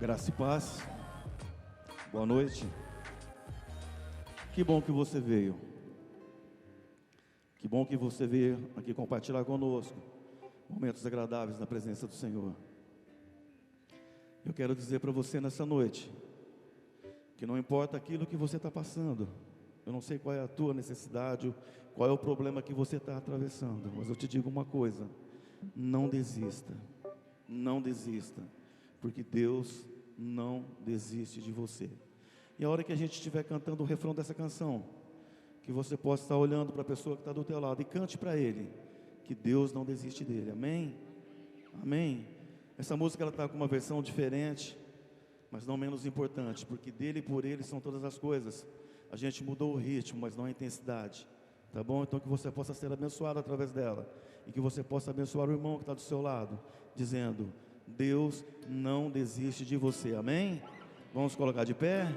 Graça e paz, boa noite. Que bom que você veio. Que bom que você veio aqui compartilhar conosco momentos agradáveis na presença do Senhor. Eu quero dizer para você nessa noite que não importa aquilo que você está passando, eu não sei qual é a tua necessidade, qual é o problema que você está atravessando, mas eu te digo uma coisa: não desista, não desista, porque Deus não desiste de você. E a hora que a gente estiver cantando o refrão dessa canção, que você possa estar olhando para a pessoa que está do teu lado e cante para ele que Deus não desiste dele. Amém? Amém? Essa música ela está com uma versão diferente, mas não menos importante, porque dele e por ele são todas as coisas. A gente mudou o ritmo, mas não a intensidade, tá bom? Então que você possa ser abençoado através dela, e que você possa abençoar o irmão que está do seu lado, dizendo: Deus não desiste de você. Amém? Vamos colocar de pé?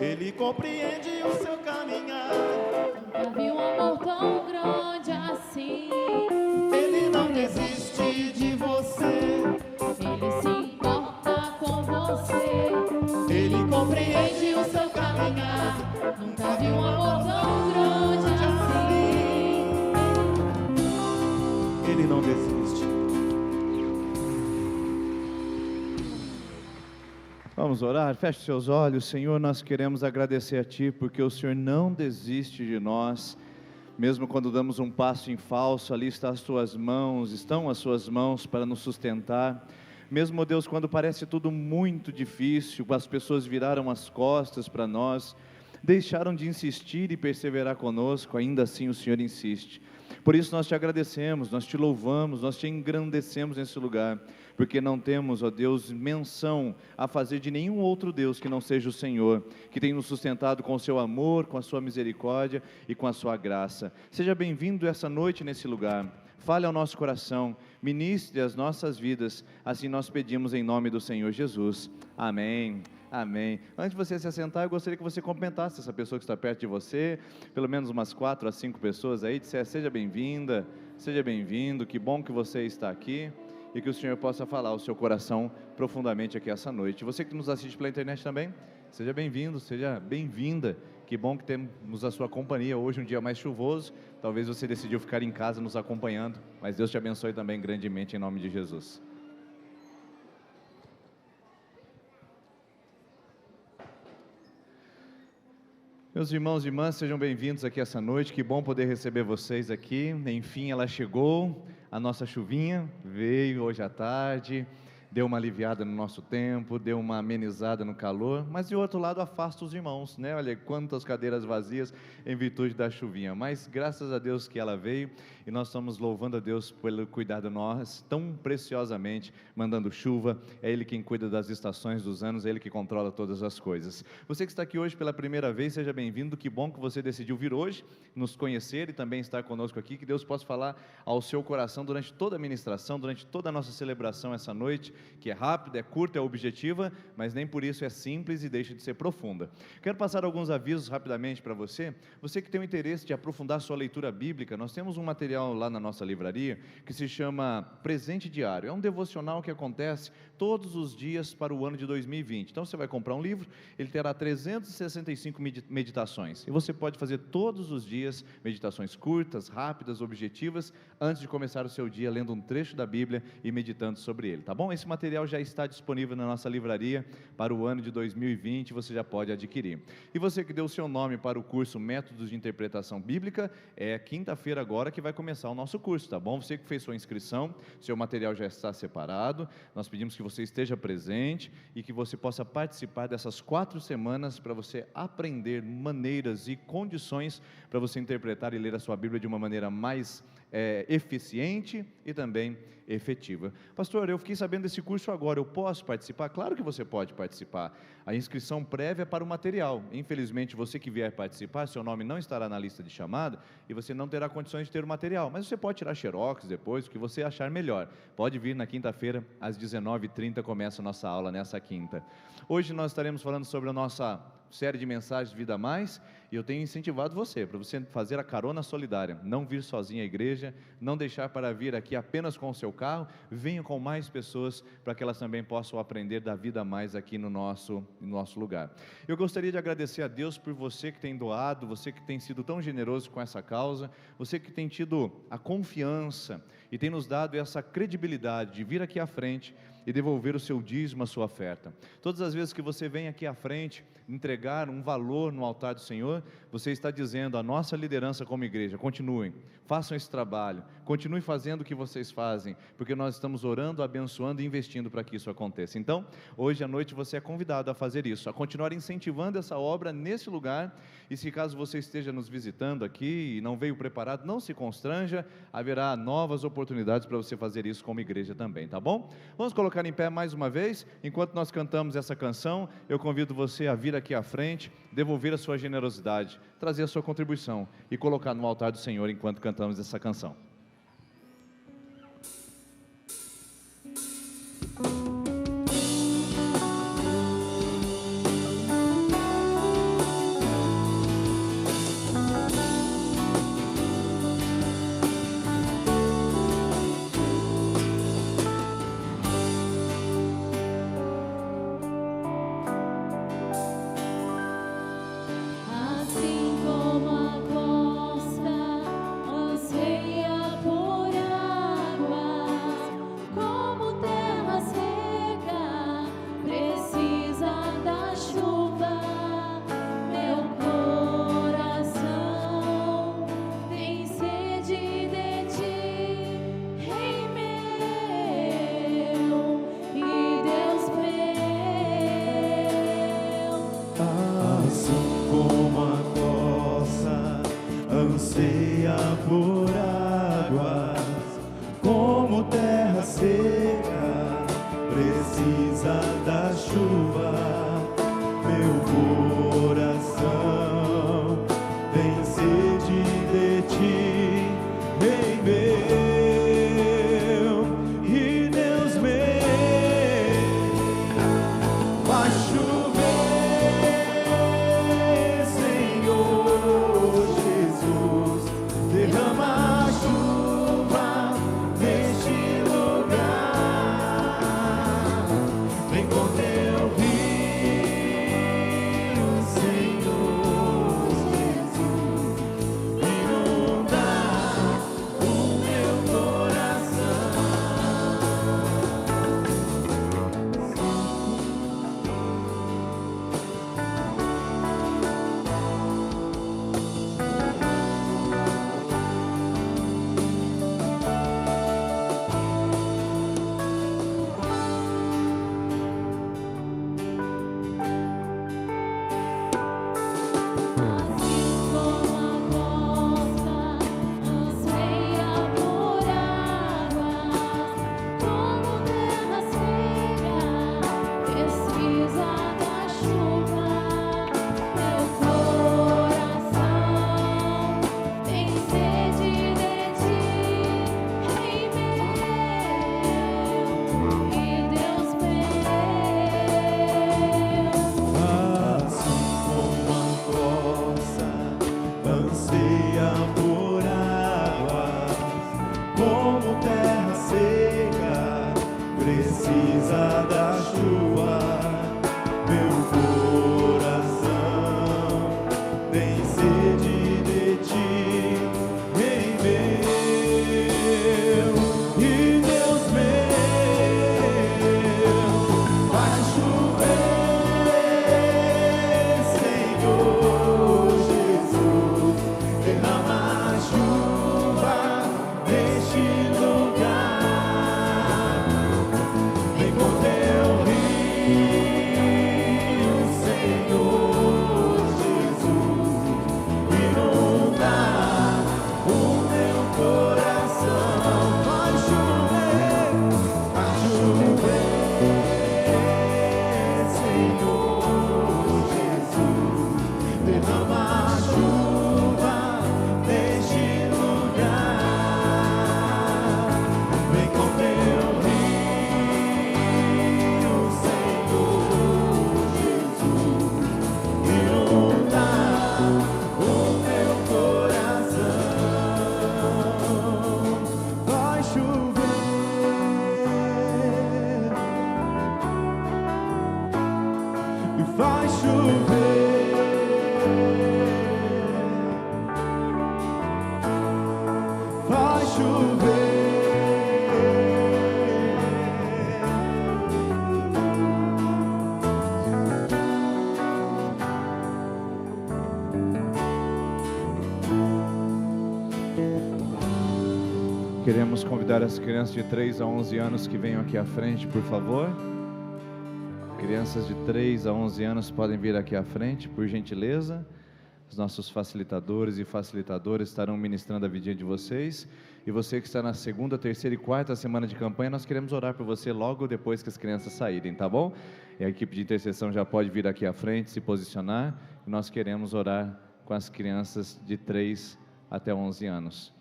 Ele compreende o seu caminhar. Nunca vi um amor tão grande assim. Ele não desiste de você. Ele se importa com você. Ele Compreende o seu caminhar. Nunca vi um amor tão grande assim. Ele não desiste. Vamos orar? Feche seus olhos. Senhor, nós queremos agradecer a Ti, porque o Senhor não desiste de nós. Mesmo quando damos um passo em falso, ali estão as Suas mãos para nos sustentar. Mesmo, Deus, quando parece tudo muito difícil, as pessoas viraram as costas para nós, deixaram de insistir e perseverar conosco, ainda assim o Senhor insiste. Por isso nós Te agradecemos, nós Te louvamos, nós Te engrandecemos nesse lugar, porque não temos, ó Deus, menção a fazer de nenhum outro Deus que não seja o Senhor, que tem nos sustentado com o Seu amor, com a Sua misericórdia e com a Sua graça. Seja bem-vindo essa noite nesse lugar. Fale ao nosso coração, ministre as nossas vidas, assim nós pedimos em nome do Senhor Jesus. Amém. Amém. Antes de você se assentar, eu gostaria que você cumprimentasse essa pessoa que está perto de você, pelo menos umas 4 a 5 pessoas aí, dissesse: seja bem-vinda, seja bem-vindo, que bom que você está aqui, e que o Senhor possa falar ao seu coração profundamente aqui essa noite. Você que nos assiste pela internet também, seja bem-vindo, seja bem-vinda, que bom que temos a sua companhia, hoje um dia mais chuvoso, talvez você decidiu ficar em casa nos acompanhando, mas Deus te abençoe também grandemente em nome de Jesus. Meus irmãos e irmãs, sejam bem-vindos aqui essa noite, que bom poder receber vocês aqui. Enfim, ela chegou, a nossa chuvinha veio hoje à tarde, deu uma aliviada no nosso tempo, deu uma amenizada no calor, mas de outro lado afasta os irmãos, né? Olha quantas cadeiras vazias em virtude da chuvinha, mas graças a Deus que ela veio, e nós estamos louvando a Deus pelo cuidado de nós, tão preciosamente, mandando chuva. É Ele quem cuida das estações dos anos, é Ele que controla todas as coisas. Você que está aqui hoje pela primeira vez, seja bem-vindo, que bom que você decidiu vir hoje, nos conhecer e também estar conosco aqui, que Deus possa falar ao seu coração durante toda a ministração, durante toda a nossa celebração essa noite, que é rápida, é curta, é objetiva, mas nem por isso é simples e deixa de ser profunda. Quero passar alguns avisos rapidamente para você. Você que tem o interesse de aprofundar sua leitura bíblica, nós temos um material lá na nossa livraria que se chama Presente Diário. É um devocional que acontece todos os dias para o ano de 2020. Então você vai comprar um livro, ele terá 365 meditações, e você pode fazer todos os dias meditações curtas, rápidas, objetivas, antes de começar o seu dia lendo um trecho da Bíblia e meditando sobre ele, tá bom? Esse material já está disponível na nossa livraria para o ano de 2020, você já pode adquirir. E você que deu o seu nome para o curso Métodos de Interpretação Bíblica, é quinta-feira agora que vai começar o nosso curso, tá bom? Você que fez sua inscrição, seu material já está separado, nós pedimos que você esteja presente e que você possa participar dessas 4 semanas para você aprender maneiras e condições para você interpretar e ler a sua Bíblia de uma maneira mais eficiente e também efetiva. Pastor, eu fiquei sabendo desse curso agora, eu posso participar? Claro que você pode participar. A inscrição prévia é para o material. Infelizmente, você que vier participar, seu nome não estará na lista de chamada e você não terá condições de ter o material, mas você pode tirar xerox depois, o que você achar melhor. Pode vir na quinta-feira, às 19h30, começa a nossa aula nessa quinta. Hoje nós estaremos falando sobre a nossa série de mensagens Vida Mais, e eu tenho incentivado você, para você fazer a carona solidária, não vir sozinho à igreja, não deixar para vir aqui apenas com o seu carro, venha com mais pessoas, para que elas também possam aprender da vida mais aqui no nosso lugar. Eu gostaria de agradecer a Deus por você que tem doado, você que tem sido tão generoso com essa causa, você que tem tido a confiança e tem nos dado essa credibilidade de vir aqui à frente e devolver o seu dízimo, a sua oferta. Todas as vezes que você vem aqui à frente, entregar um valor no altar do Senhor, você está dizendo à nossa liderança como igreja: continuem, façam esse trabalho, continuem fazendo o que vocês fazem, porque nós estamos orando, abençoando e investindo para que isso aconteça. Então, hoje à noite você é convidado a fazer isso, a continuar incentivando essa obra nesse lugar, e se caso você esteja nos visitando aqui e não veio preparado, não se constranja, haverá novas oportunidades para você fazer isso como igreja também, tá bom? Vamos colocar em pé mais uma vez, enquanto nós cantamos essa canção, eu convido você a vir aqui à frente, devolver a sua generosidade, trazer a sua contribuição e colocar no altar do Senhor enquanto cantamos essa canção. anseia por águas, como terra seca, precisa da chuva. Meu coração tem sede de ti, Rei meu e Deus meu. Faz chover, Senhor Jesus, derrama a chuva neste lugar. Vem com teu rio, Senhor Jesus, inunda o meu coração. Assim como a costa anseia por águas, como terra seca, precisa da chuva. Meu coração tem sede de ti, Rei meu e Deus meu. Assim como a costa anseia por águas, como terra seca, precisa da chuva. Meu coração tem sede de ti, Rei meu e Deus meu. Faz chover, Senhor Jesus, derrama a chuva neste lugar. Vem com teu rio, Senhor Jesus, inunda o meu coração. Faz chover, Senhor Jesus, derrama a chuva neste lugar. Vem com teu rio, Senhor Jesus, inunda o meu coração. Vai chover e vai chover, vai chover. Queremos convidar as crianças de 3 a 11 anos que venham aqui à frente, por favor. Crianças de 3 a 11 anos podem vir aqui à frente, por gentileza. Os nossos facilitadores e facilitadoras estarão ministrando a vidinha de vocês. E você que está na segunda, terceira e quarta semana de campanha, nós queremos orar por você logo depois que as crianças saírem, tá bom? E a equipe de intercessão já pode vir aqui à frente, se posicionar. E nós queremos orar com as crianças de 3 até 11 anos.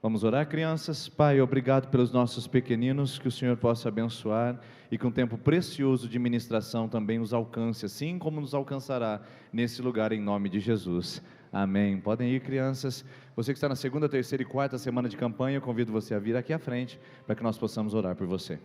Vamos orar, crianças? Pai, obrigado pelos nossos pequeninos, que o Senhor possa abençoar e que um tempo precioso de ministração também os alcance, assim como nos alcançará nesse lugar, em nome de Jesus. Amém. Podem ir, crianças. Você que está na segunda, terceira e quarta semana de campanha, eu convido você a vir aqui à frente para que nós possamos orar por você.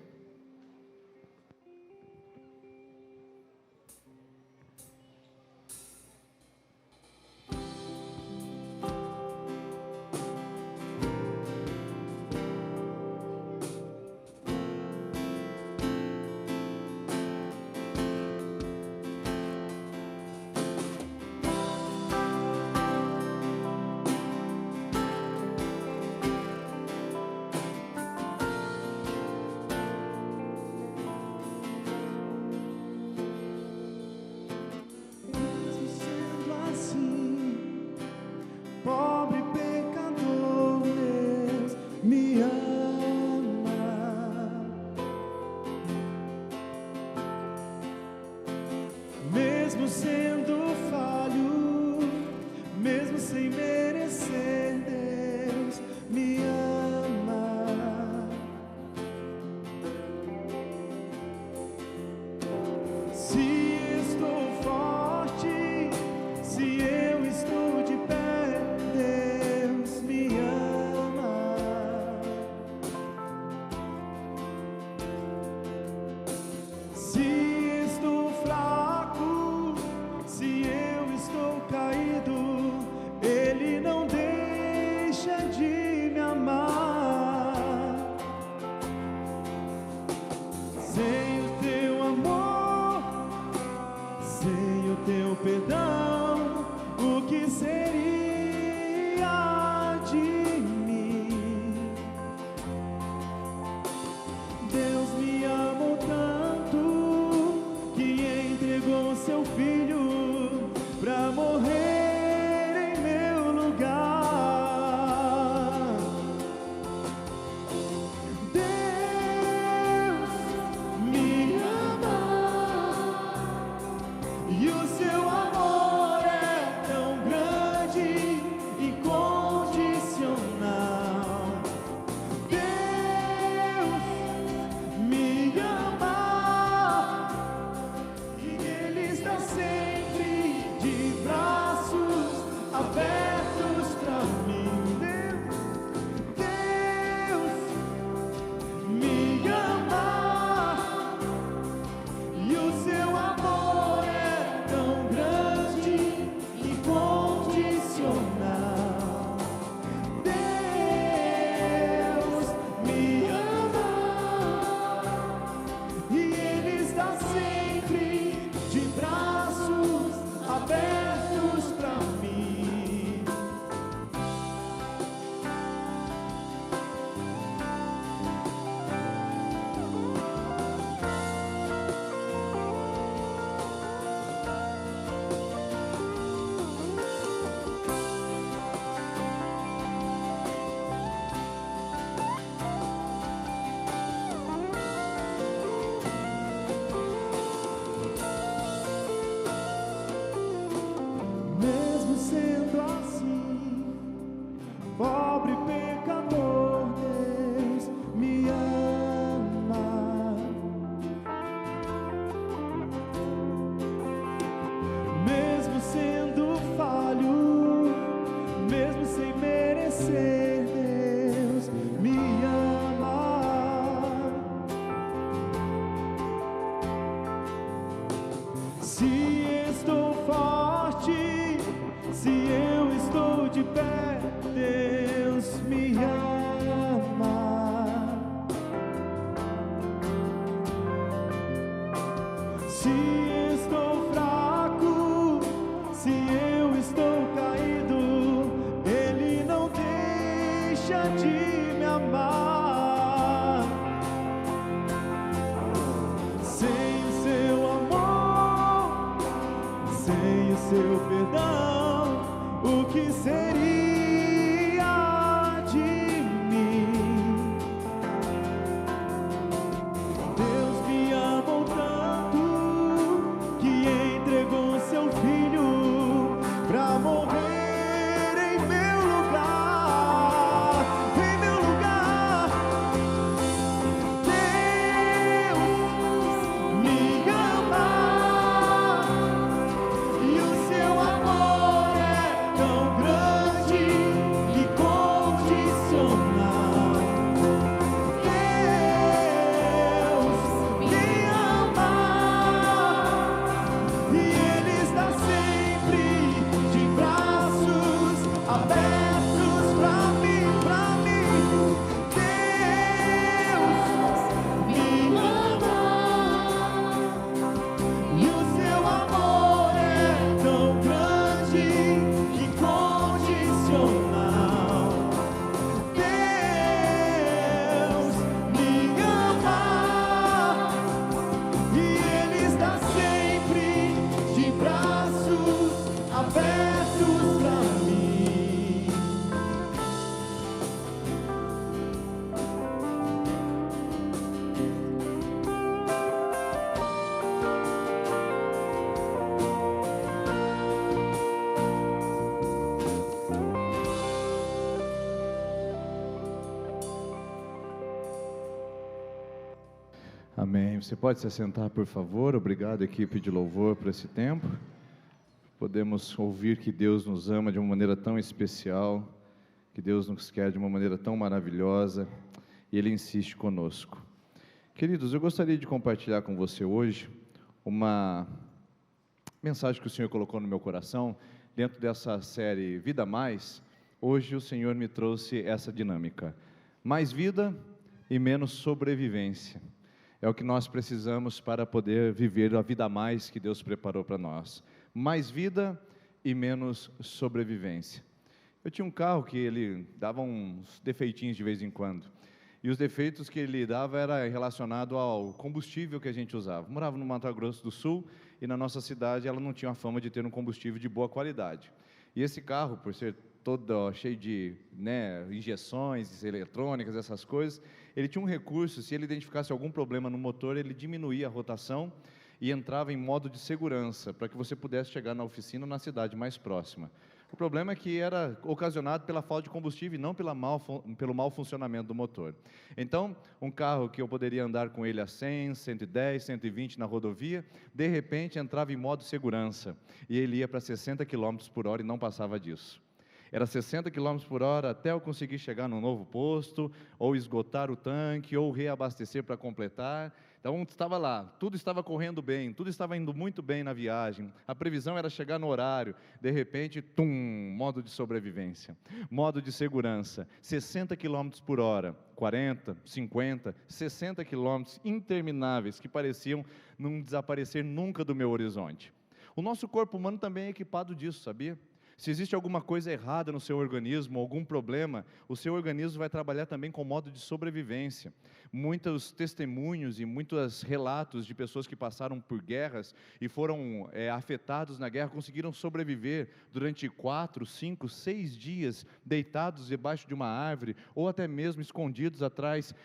Mesmo sendo falho, mesmo sem merecer, Deus me ama. Se estou forte, se eu estou de pé, Deus me ama. Se estou fraco, se eu estou caído, Ele não deixa de me amar. Sem o teu amor, sem o teu perdão, o que seria de mim? Deus me amou tanto que entregou seu filho pra morrer em meu lugar. Deus me ama e o seu amor é tão grande, incondicional. Deus me ama e Ele está sempre de braços abertos pra mim. Deus me ama e o seu amor é tão grande, incondicional. Deus me ama e Ele está sempre de braços abertos pra mim. Mesmo sendo assim, pobre pecador, Deus me ama. Mesmo sendo falho, mesmo sem merecer, Deus me ama. Se estou forte, se eu estou de pé, Deus me ama. Se estou fraco, se eu estou caído, Ele não deixa de me amar. Sem o seu amor, sem o seu perdão, o que seria de mim? Deus me amou tanto que entregou seu filho pra morrer em meu lugar. Em meu lugar. Deus me ama e o seu amor é tão grande. Você pode se assentar, por favor? Obrigado, equipe de louvor, por esse tempo. Podemos ouvir que Deus nos ama de uma maneira tão especial, que Deus nos quer de uma maneira tão maravilhosa, e Ele insiste conosco. Queridos, eu gostaria de compartilhar com você hoje uma mensagem que o Senhor colocou no meu coração, dentro dessa série Vida Mais. Hoje o Senhor me trouxe essa dinâmica: mais vida e menos sobrevivência. É o que nós precisamos para poder viver a vida a mais que Deus preparou para nós. Mais vida e menos sobrevivência. Eu tinha um carro que ele dava uns defeitinhos de vez em quando. E os defeitos que ele dava era relacionado ao combustível que a gente usava. Eu morava no Mato Grosso do Sul e na nossa cidade ela não tinha a fama de ter um combustível de boa qualidade. E esse carro, por ser todo cheio de injeções eletrônicas, essas coisas, ele tinha um recurso: se ele identificasse algum problema no motor, ele diminuía a rotação e entrava em modo de segurança, para que você pudesse chegar na oficina ou na cidade mais próxima. O problema é que era ocasionado pela falta de combustível e não pelo mau funcionamento do motor. Então, um carro que eu poderia andar com ele a 100, 110, 120 na rodovia, de repente entrava em modo segurança, e ele ia para 60 km por hora e não passava disso. Era 60 km por hora até eu conseguir chegar no novo posto, ou esgotar o tanque, ou reabastecer para completar. Então estava lá, tudo estava correndo bem, tudo estava indo muito bem na viagem, a previsão era chegar no horário, de repente, modo de sobrevivência, modo de segurança, 60 km por hora, 40, 50, 60 km intermináveis, que pareciam não desaparecer nunca do meu horizonte. O nosso corpo humano também é equipado disso, sabia? Se existe alguma coisa errada no seu organismo, algum problema, o seu organismo vai trabalhar também com modo de sobrevivência. Muitos testemunhos e muitos relatos de pessoas que passaram por guerras e foram afetados na guerra, conseguiram sobreviver durante 4, 5, 6 dias, deitados debaixo de uma árvore, ou até mesmo escondidos atrás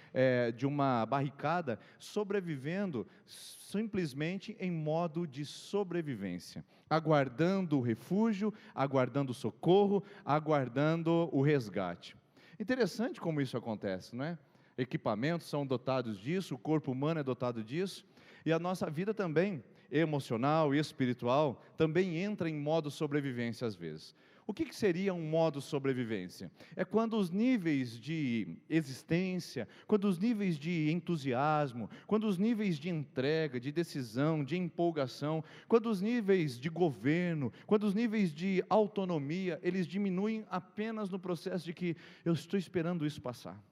de uma barricada, sobrevivendo simplesmente em modo de sobrevivência, aguardando o refúgio, aguardando o socorro, aguardando o resgate. Interessante como isso acontece, não é? Equipamentos são dotados disso, o corpo humano é dotado disso, e a nossa vida também, emocional e espiritual, também entra em modo sobrevivência às vezes. O que seria um modo sobrevivência? É quando os níveis de existência, quando os níveis de entusiasmo, quando os níveis de entrega, de decisão, de empolgação, quando os níveis de governo, quando os níveis de autonomia, eles diminuem apenas no processo de que eu estou esperando isso passar.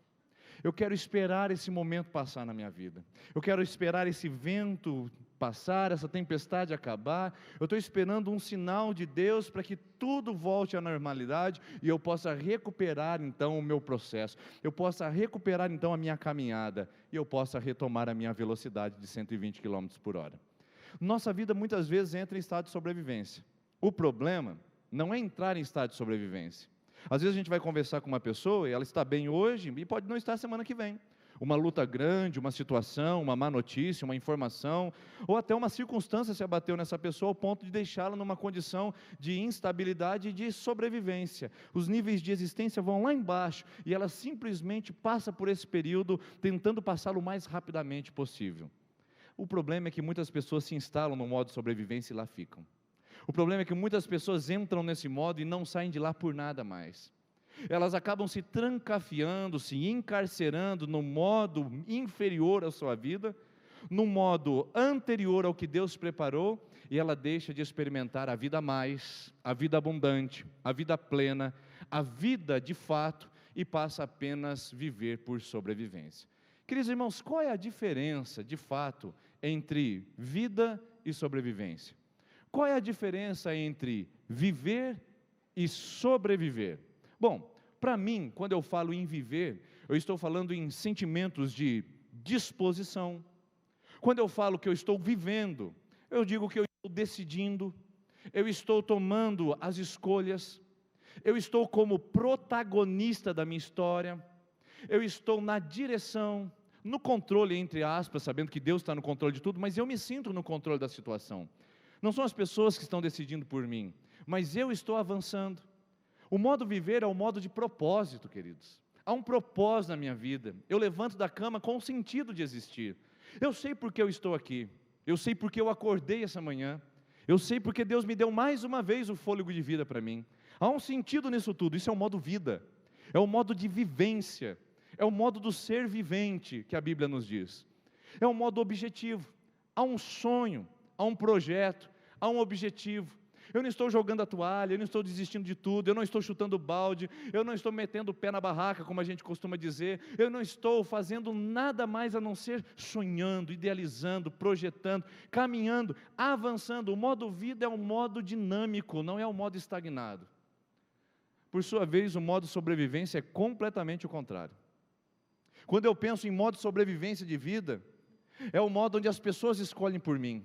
Eu quero esperar esse momento passar na minha vida. Eu quero esperar esse vento passar, essa tempestade acabar. Eu estou esperando um sinal de Deus para que tudo volte à normalidade e eu possa recuperar então o meu processo. Eu possa recuperar então a minha caminhada e eu possa retomar a minha velocidade de 120 km por hora. Nossa vida muitas vezes entra em estado de sobrevivência. O problema não é entrar em estado de sobrevivência. Às vezes a gente vai conversar com uma pessoa e ela está bem hoje e pode não estar semana que vem. Uma luta grande, uma situação, uma má notícia, uma informação, ou até uma circunstância se abateu nessa pessoa ao ponto de deixá-la numa condição de instabilidade e de sobrevivência. Os níveis de existência vão lá embaixo e ela simplesmente passa por esse período tentando passá-lo o mais rapidamente possível. O problema é que muitas pessoas se instalam no modo de sobrevivência e lá ficam. O problema é que muitas pessoas entram nesse modo e não saem de lá por nada mais. Elas acabam se trancafiando, se encarcerando no modo inferior à sua vida, no modo anterior ao que Deus preparou, e ela deixa de experimentar a vida a mais, a vida abundante, a vida plena, a vida de fato, e passa apenas a viver por sobrevivência. Queridos irmãos, qual é a diferença de fato entre vida e sobrevivência? Qual é a diferença entre viver e sobreviver? Bom, para mim, quando eu falo em viver, eu estou falando em sentimentos de disposição. Quando eu falo que eu estou vivendo, eu digo que eu estou decidindo, eu estou tomando as escolhas, eu estou como protagonista da minha história, eu estou na direção, no controle, entre aspas, sabendo que Deus está no controle de tudo, mas eu me sinto no controle da situação. Não são as pessoas que estão decidindo por mim, mas eu estou avançando. O modo viver é o modo de propósito, queridos. Há um propósito na minha vida. Eu levanto da cama com o sentido de existir. Eu sei porque eu estou aqui, eu sei porque eu acordei essa manhã, eu sei porque Deus me deu mais uma vez o fôlego de vida para mim. Há um sentido nisso tudo, isso é um modo vida, é um modo de vivência, é o modo do ser vivente que a Bíblia nos diz. É um modo objetivo, há um sonho, há um projeto, há um objetivo. Eu não estou jogando a toalha, eu não estou desistindo de tudo, eu não estou chutando balde, eu não estou metendo o pé na barraca, como a gente costuma dizer, eu não estou fazendo nada mais a não ser sonhando, idealizando, projetando, caminhando, avançando. O modo vida é um modo dinâmico, não é um modo estagnado. Por sua vez, o modo sobrevivência é completamente o contrário. Quando eu penso em modo sobrevivência de vida, é o modo onde as pessoas escolhem por mim,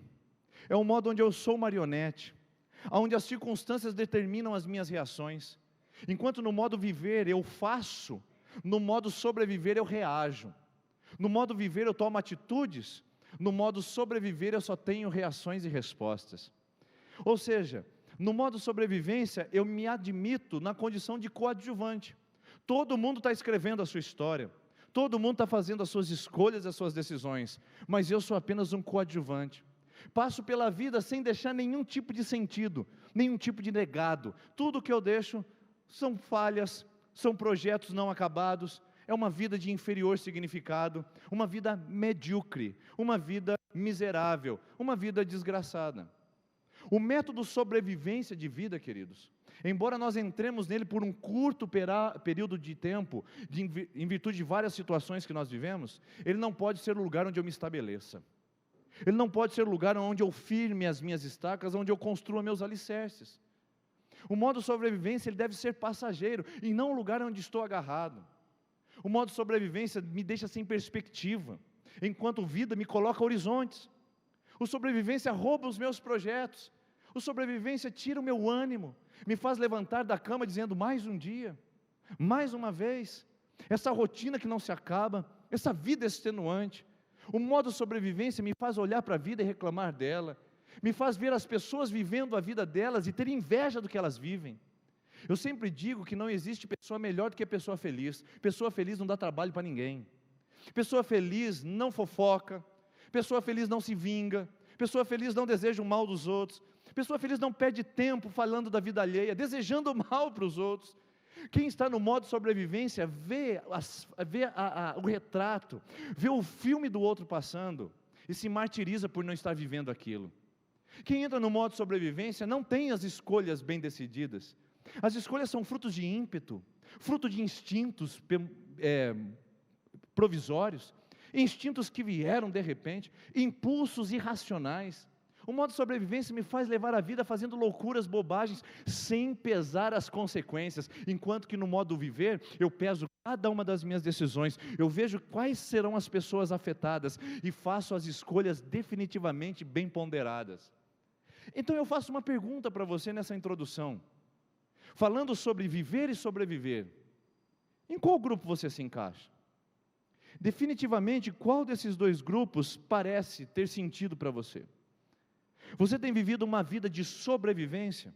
é o modo onde eu sou marionete, onde as circunstâncias determinam as minhas reações. Enquanto no modo viver eu faço, no modo sobreviver eu reajo. No modo viver eu tomo atitudes, no modo sobreviver eu só tenho reações e respostas. Ou seja, no modo sobrevivência eu me admito na condição de coadjuvante. Todo mundo está escrevendo a sua história, todo mundo está fazendo as suas escolhas, as suas decisões, mas eu sou apenas um coadjuvante. Passo pela vida sem deixar nenhum tipo de sentido, nenhum tipo de legado. Tudo que eu deixo são falhas, são projetos não acabados, é uma vida de inferior significado, uma vida medíocre, uma vida miserável, uma vida desgraçada. O método sobrevivência de vida, queridos, embora nós entremos nele por um curto período de tempo, em virtude de várias situações que nós vivemos, ele não pode ser o lugar onde eu me estabeleça. Ele não pode ser o lugar onde eu firme as minhas estacas, onde eu construa meus alicerces. O modo sobrevivência ele deve ser passageiro, e não o lugar onde estou agarrado. O modo sobrevivência me deixa sem perspectiva, enquanto vida me coloca horizontes. O sobrevivência rouba os meus projetos. O sobrevivência tira o meu ânimo, me faz levantar da cama dizendo, mais um dia, mais uma vez, essa rotina que não se acaba, essa vida extenuante. O modo sobrevivência me faz olhar para a vida e reclamar dela, me faz ver as pessoas vivendo a vida delas e ter inveja do que elas vivem. Eu sempre digo que não existe pessoa melhor do que pessoa feliz não dá trabalho para ninguém, pessoa feliz não fofoca, pessoa feliz não se vinga, pessoa feliz não deseja o mal dos outros, pessoa feliz não perde tempo falando da vida alheia, desejando o mal para os outros. Quem está no modo sobrevivência vê o retrato, vê o filme do outro passando e se martiriza por não estar vivendo aquilo. Quem entra no modo sobrevivência não tem as escolhas bem decididas. As escolhas são frutos de ímpeto, fruto de instintos provisórios, instintos que vieram de repente, impulsos irracionais. O modo sobrevivência me faz levar a vida fazendo loucuras, bobagens, sem pesar as consequências, enquanto que no modo viver, eu peso cada uma das minhas decisões, eu vejo quais serão as pessoas afetadas, e faço as escolhas definitivamente bem ponderadas. Então eu faço uma pergunta para você nessa introdução, falando sobre viver e sobreviver, em qual grupo você se encaixa? Definitivamente, qual desses dois grupos parece ter sentido para você? Você tem vivido uma vida de sobrevivência?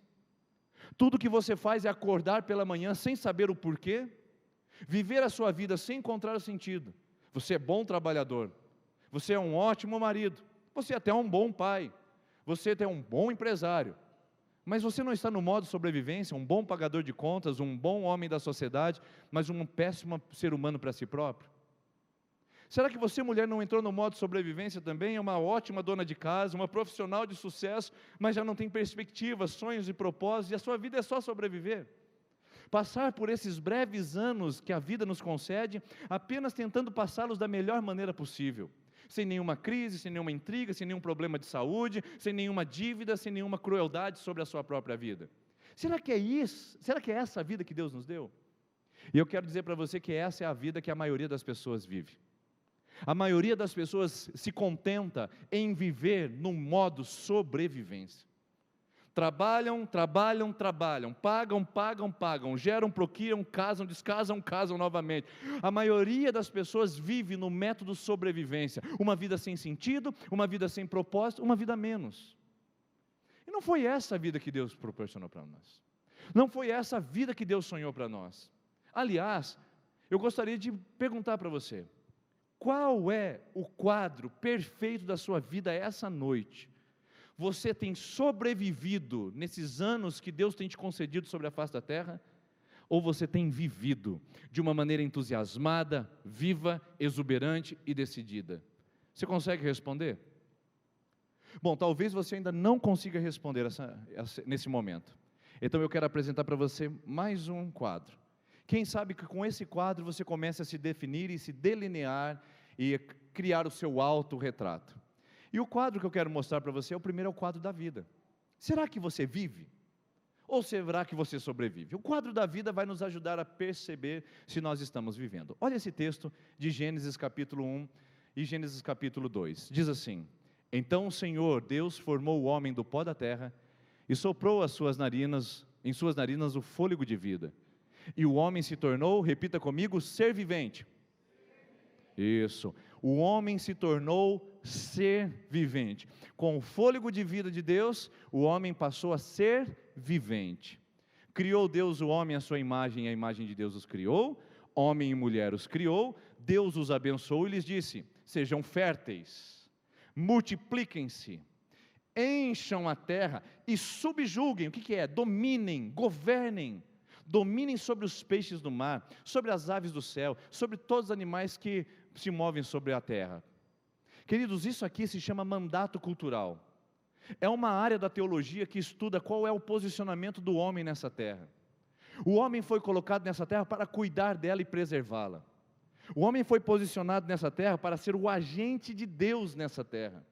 Tudo que você faz é acordar pela manhã sem saber o porquê, viver a sua vida sem encontrar o sentido. Você é bom trabalhador, você é um ótimo marido, você é até um bom pai, você é até um bom empresário, mas você não está no modo sobrevivência, um bom pagador de contas, um bom homem da sociedade, mas um péssimo ser humano para si próprio. Será que você, mulher, não entrou no modo sobrevivência também? É uma ótima dona de casa, uma profissional de sucesso, mas já não tem perspectivas, sonhos e propósitos, e a sua vida é só sobreviver? Passar por esses breves anos que a vida nos concede, apenas tentando passá-los da melhor maneira possível, sem nenhuma crise, sem nenhuma intriga, sem nenhum problema de saúde, sem nenhuma dívida, sem nenhuma crueldade sobre a sua própria vida. Será que é isso? Será que é essa a vida que Deus nos deu? E eu quero dizer para você que essa é a vida que a maioria das pessoas vive. A maioria das pessoas se contenta em viver no modo sobrevivência. Trabalham, trabalham, trabalham, pagam, geram, procriam, casam, descasam, casam novamente. A maioria das pessoas vive no método sobrevivência, uma vida sem sentido, uma vida sem propósito, uma vida a menos. E não foi essa a vida que Deus proporcionou para nós. Não foi essa a vida que Deus sonhou para nós. Aliás, eu gostaria de perguntar para você, Qual é o quadro perfeito da sua vida essa noite? Você tem sobrevivido nesses anos que Deus tem te concedido sobre a face da terra? Ou você tem vivido de uma maneira entusiasmada, viva, exuberante e decidida? Você consegue responder? Bom, talvez você ainda não consiga responder nesse momento. Então eu quero apresentar para você mais um quadro. Quem sabe que com esse quadro você comece a se definir e se delinear e criar o seu autorretrato. E o quadro que eu quero mostrar para você, o primeiro é o quadro da vida. Será que você vive? Ou será que você sobrevive? O quadro da vida vai nos ajudar a perceber se nós estamos vivendo. Olha esse texto de Gênesis capítulo 1 e Gênesis capítulo 2. Diz assim: então o Senhor Deus formou o homem do pó da terra e soprou em suas narinas o fôlego de vida. E o homem se tornou, repita comigo, ser vivente. Isso, o homem se tornou ser vivente. Com o fôlego de vida de Deus, o homem passou a ser vivente. Criou Deus o homem à sua imagem, e a imagem de Deus os criou, homem e mulher os criou, Deus os abençoou e lhes disse: sejam férteis, multipliquem-se, encham a terra e subjuguem. O que é? Dominem, governem. Dominem sobre os peixes do mar, sobre as aves do céu, sobre todos os animais que se movem sobre a terra. Queridos, isso aqui se chama mandato cultural. É uma área da teologia que estuda qual é o posicionamento do homem nessa terra. O homem foi colocado nessa terra para cuidar dela e preservá-la. O homem foi posicionado nessa terra para ser o agente de Deus nessa terra.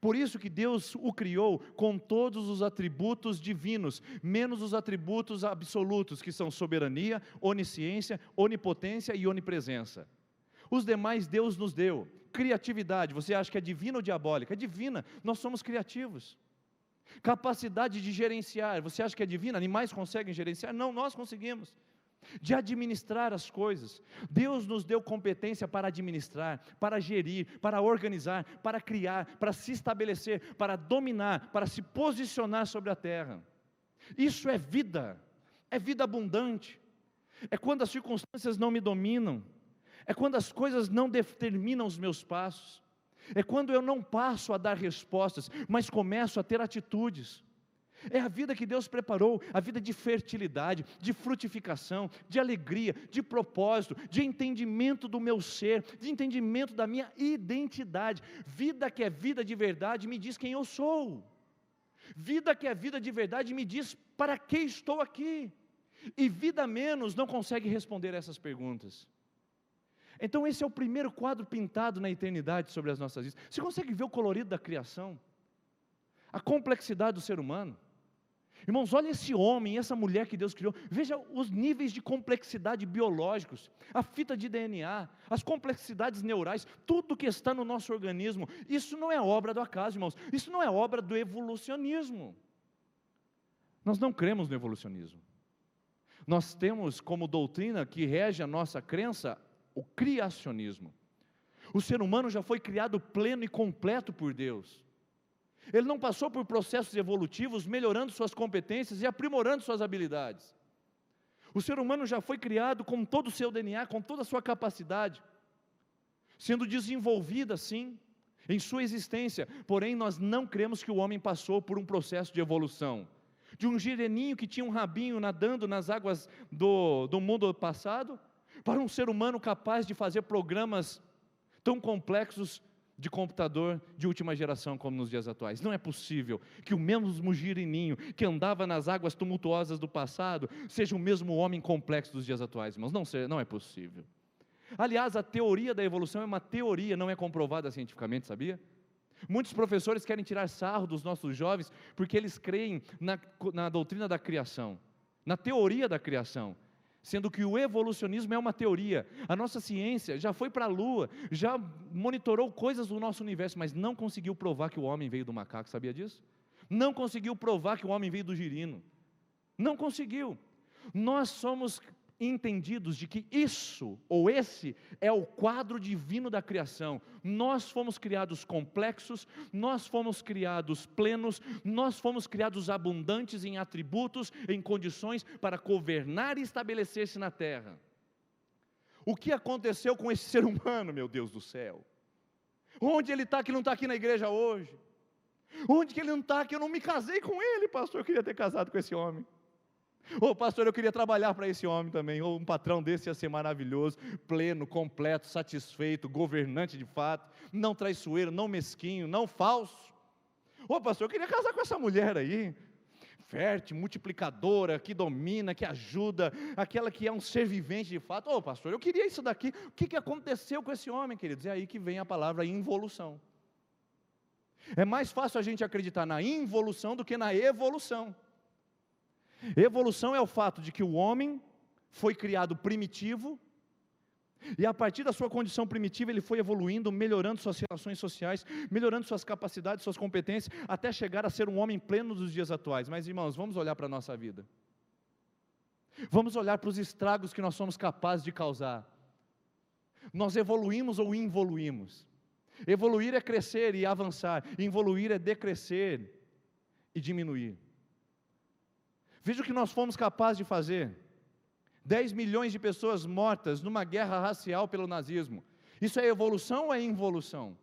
Por isso que Deus o criou com todos os atributos divinos, menos os atributos absolutos, que são soberania, onisciência, onipotência e onipresença. Os demais Deus nos deu. Criatividade, você acha que é divina ou diabólica? É divina, nós somos criativos. Capacidade de gerenciar, você acha que é divina? Animais conseguem gerenciar? Não, nós conseguimos. De administrar as coisas. Deus nos deu competência para administrar, para gerir, para organizar, para criar, para se estabelecer, para dominar, para se posicionar sobre a terra. Isso é vida abundante. É quando as circunstâncias não me dominam, é quando as coisas não determinam os meus passos, é quando eu não passo a dar respostas, mas começo a ter atitudes. É a vida que Deus preparou, a vida de fertilidade, de frutificação, de alegria, de propósito, de entendimento do meu ser, de entendimento da minha identidade. Vida que é vida de verdade me diz quem eu sou. Vida que é vida de verdade me diz para que estou aqui. E vida menos não consegue responder essas perguntas. Então esse é o primeiro quadro pintado na eternidade sobre as nossas vidas. Você consegue ver o colorido da criação? A complexidade do ser humano? Irmãos, olha esse homem, essa mulher que Deus criou, veja os níveis de complexidade biológicos, a fita de DNA, as complexidades neurais, tudo que está no nosso organismo. Isso não é obra do acaso, irmãos, isso não é obra do evolucionismo. Nós não cremos no evolucionismo. Nós temos como doutrina que rege a nossa crença o criacionismo. O ser humano já foi criado pleno e completo por Deus. Ele não passou por processos evolutivos, melhorando suas competências e aprimorando suas habilidades. O ser humano já foi criado com todo o seu DNA, com toda a sua capacidade, sendo desenvolvida sim, em sua existência. Porém, nós não cremos que o homem passou por um processo de evolução. De um gireninho que tinha um rabinho nadando nas águas do mundo passado, para um ser humano capaz de fazer programas tão complexos de computador de última geração como nos dias atuais. Não é possível que o mesmo girininho que andava nas águas tumultuosas do passado seja o mesmo homem complexo dos dias atuais, irmãos. Não é possível. Aliás, a teoria da evolução é uma teoria, não é comprovada cientificamente, sabia? Muitos professores querem tirar sarro dos nossos jovens porque eles creem na doutrina da criação, na teoria da criação, sendo que o evolucionismo é uma teoria. A nossa ciência já foi para a Lua, já monitorou coisas do nosso universo, mas não conseguiu provar que o homem veio do macaco, sabia disso? Não conseguiu provar que o homem veio do girino, não conseguiu. Nós somos entendidos de que isso, ou esse, é o quadro divino da criação. Nós fomos criados complexos, nós fomos criados plenos, nós fomos criados abundantes em atributos, em condições para governar e estabelecer-se na terra. O que aconteceu com esse ser humano, meu Deus do céu? Onde ele está que não está aqui na igreja hoje? Onde que ele não está que eu não me casei com ele, pastor? Eu queria ter casado com esse homem. Ô pastor, eu queria trabalhar para esse homem também. Ou um patrão desse ia ser maravilhoso, pleno, completo, satisfeito, governante de fato, não traiçoeiro, não mesquinho, não falso. Ô pastor, eu queria casar com essa mulher aí, fértil, multiplicadora, que domina, que ajuda, aquela que é um ser vivente de fato. Ô pastor, eu queria isso daqui. O que aconteceu com esse homem, queridos? É aí que vem a palavra involução. É mais fácil a gente acreditar na involução do que na evolução. Evolução é o fato de que o homem foi criado primitivo, e a partir da sua condição primitiva ele foi evoluindo, melhorando suas relações sociais, melhorando suas capacidades, suas competências, até chegar a ser um homem pleno dos dias atuais. Mas irmãos, vamos olhar para a nossa vida. Vamos olhar para os estragos que nós somos capazes de causar. Nós evoluímos ou involuímos? Evoluir é crescer e avançar, involuir é decrescer e diminuir. Veja o que nós fomos capazes de fazer. 10 milhões de pessoas mortas numa guerra racial pelo nazismo. Isso é evolução ou é involução?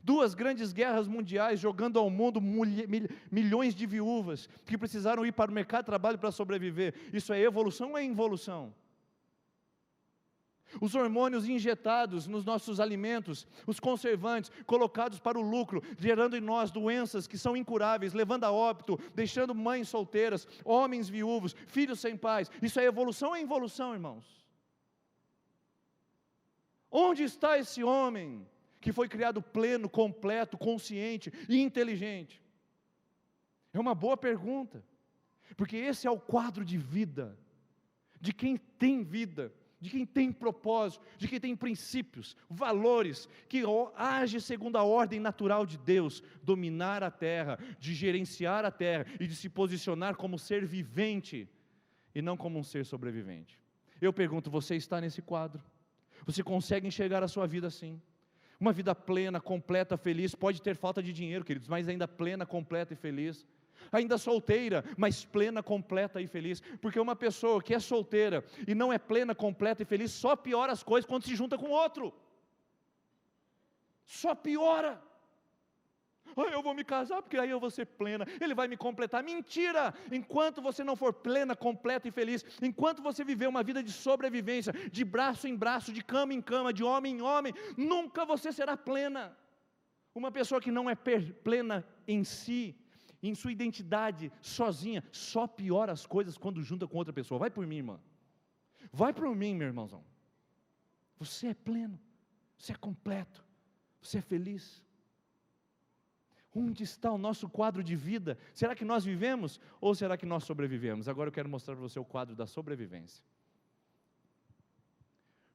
2 grandes guerras mundiais jogando ao mundo milhões de viúvas que precisaram ir para o mercado de trabalho para sobreviver. Isso é evolução ou é involução? Os hormônios injetados nos nossos alimentos, os conservantes colocados para o lucro, gerando em nós doenças que são incuráveis, levando a óbito, deixando mães solteiras, homens viúvos, filhos sem pais. Isso é evolução ou é involução, irmãos? Onde está esse homem que foi criado pleno, completo, consciente e inteligente? É uma boa pergunta, porque esse é o quadro de vida, de quem tem vida, de quem tem propósito, de quem tem princípios, valores, que age segundo a ordem natural de Deus, dominar a terra, de gerenciar a terra e de se posicionar como ser vivente e não como um ser sobrevivente. Eu pergunto, você está nesse quadro? Você consegue enxergar a sua vida assim? Uma vida plena, completa, feliz, pode ter falta de dinheiro, queridos, mas ainda plena, completa e feliz. Ainda solteira, mas plena, completa e feliz. Porque uma pessoa que é solteira e não é plena, completa e feliz, só piora as coisas quando se junta com outro. Só piora. Eu vou me casar porque aí eu vou ser plena, ele vai me completar. Mentira! Enquanto você não for plena, completa e feliz, enquanto você viver uma vida de sobrevivência, de braço em braço, de cama em cama, de homem em homem, nunca você será plena. Uma pessoa que não é plena em si, em sua identidade, sozinha, só piora as coisas quando junta com outra pessoa. Vai por mim, irmã. Vai por mim, meu irmãozão. Você é pleno, você é completo, você é feliz. Onde está o nosso quadro de vida? Será que nós vivemos ou será que nós sobrevivemos? Agora eu quero mostrar para você o quadro da sobrevivência.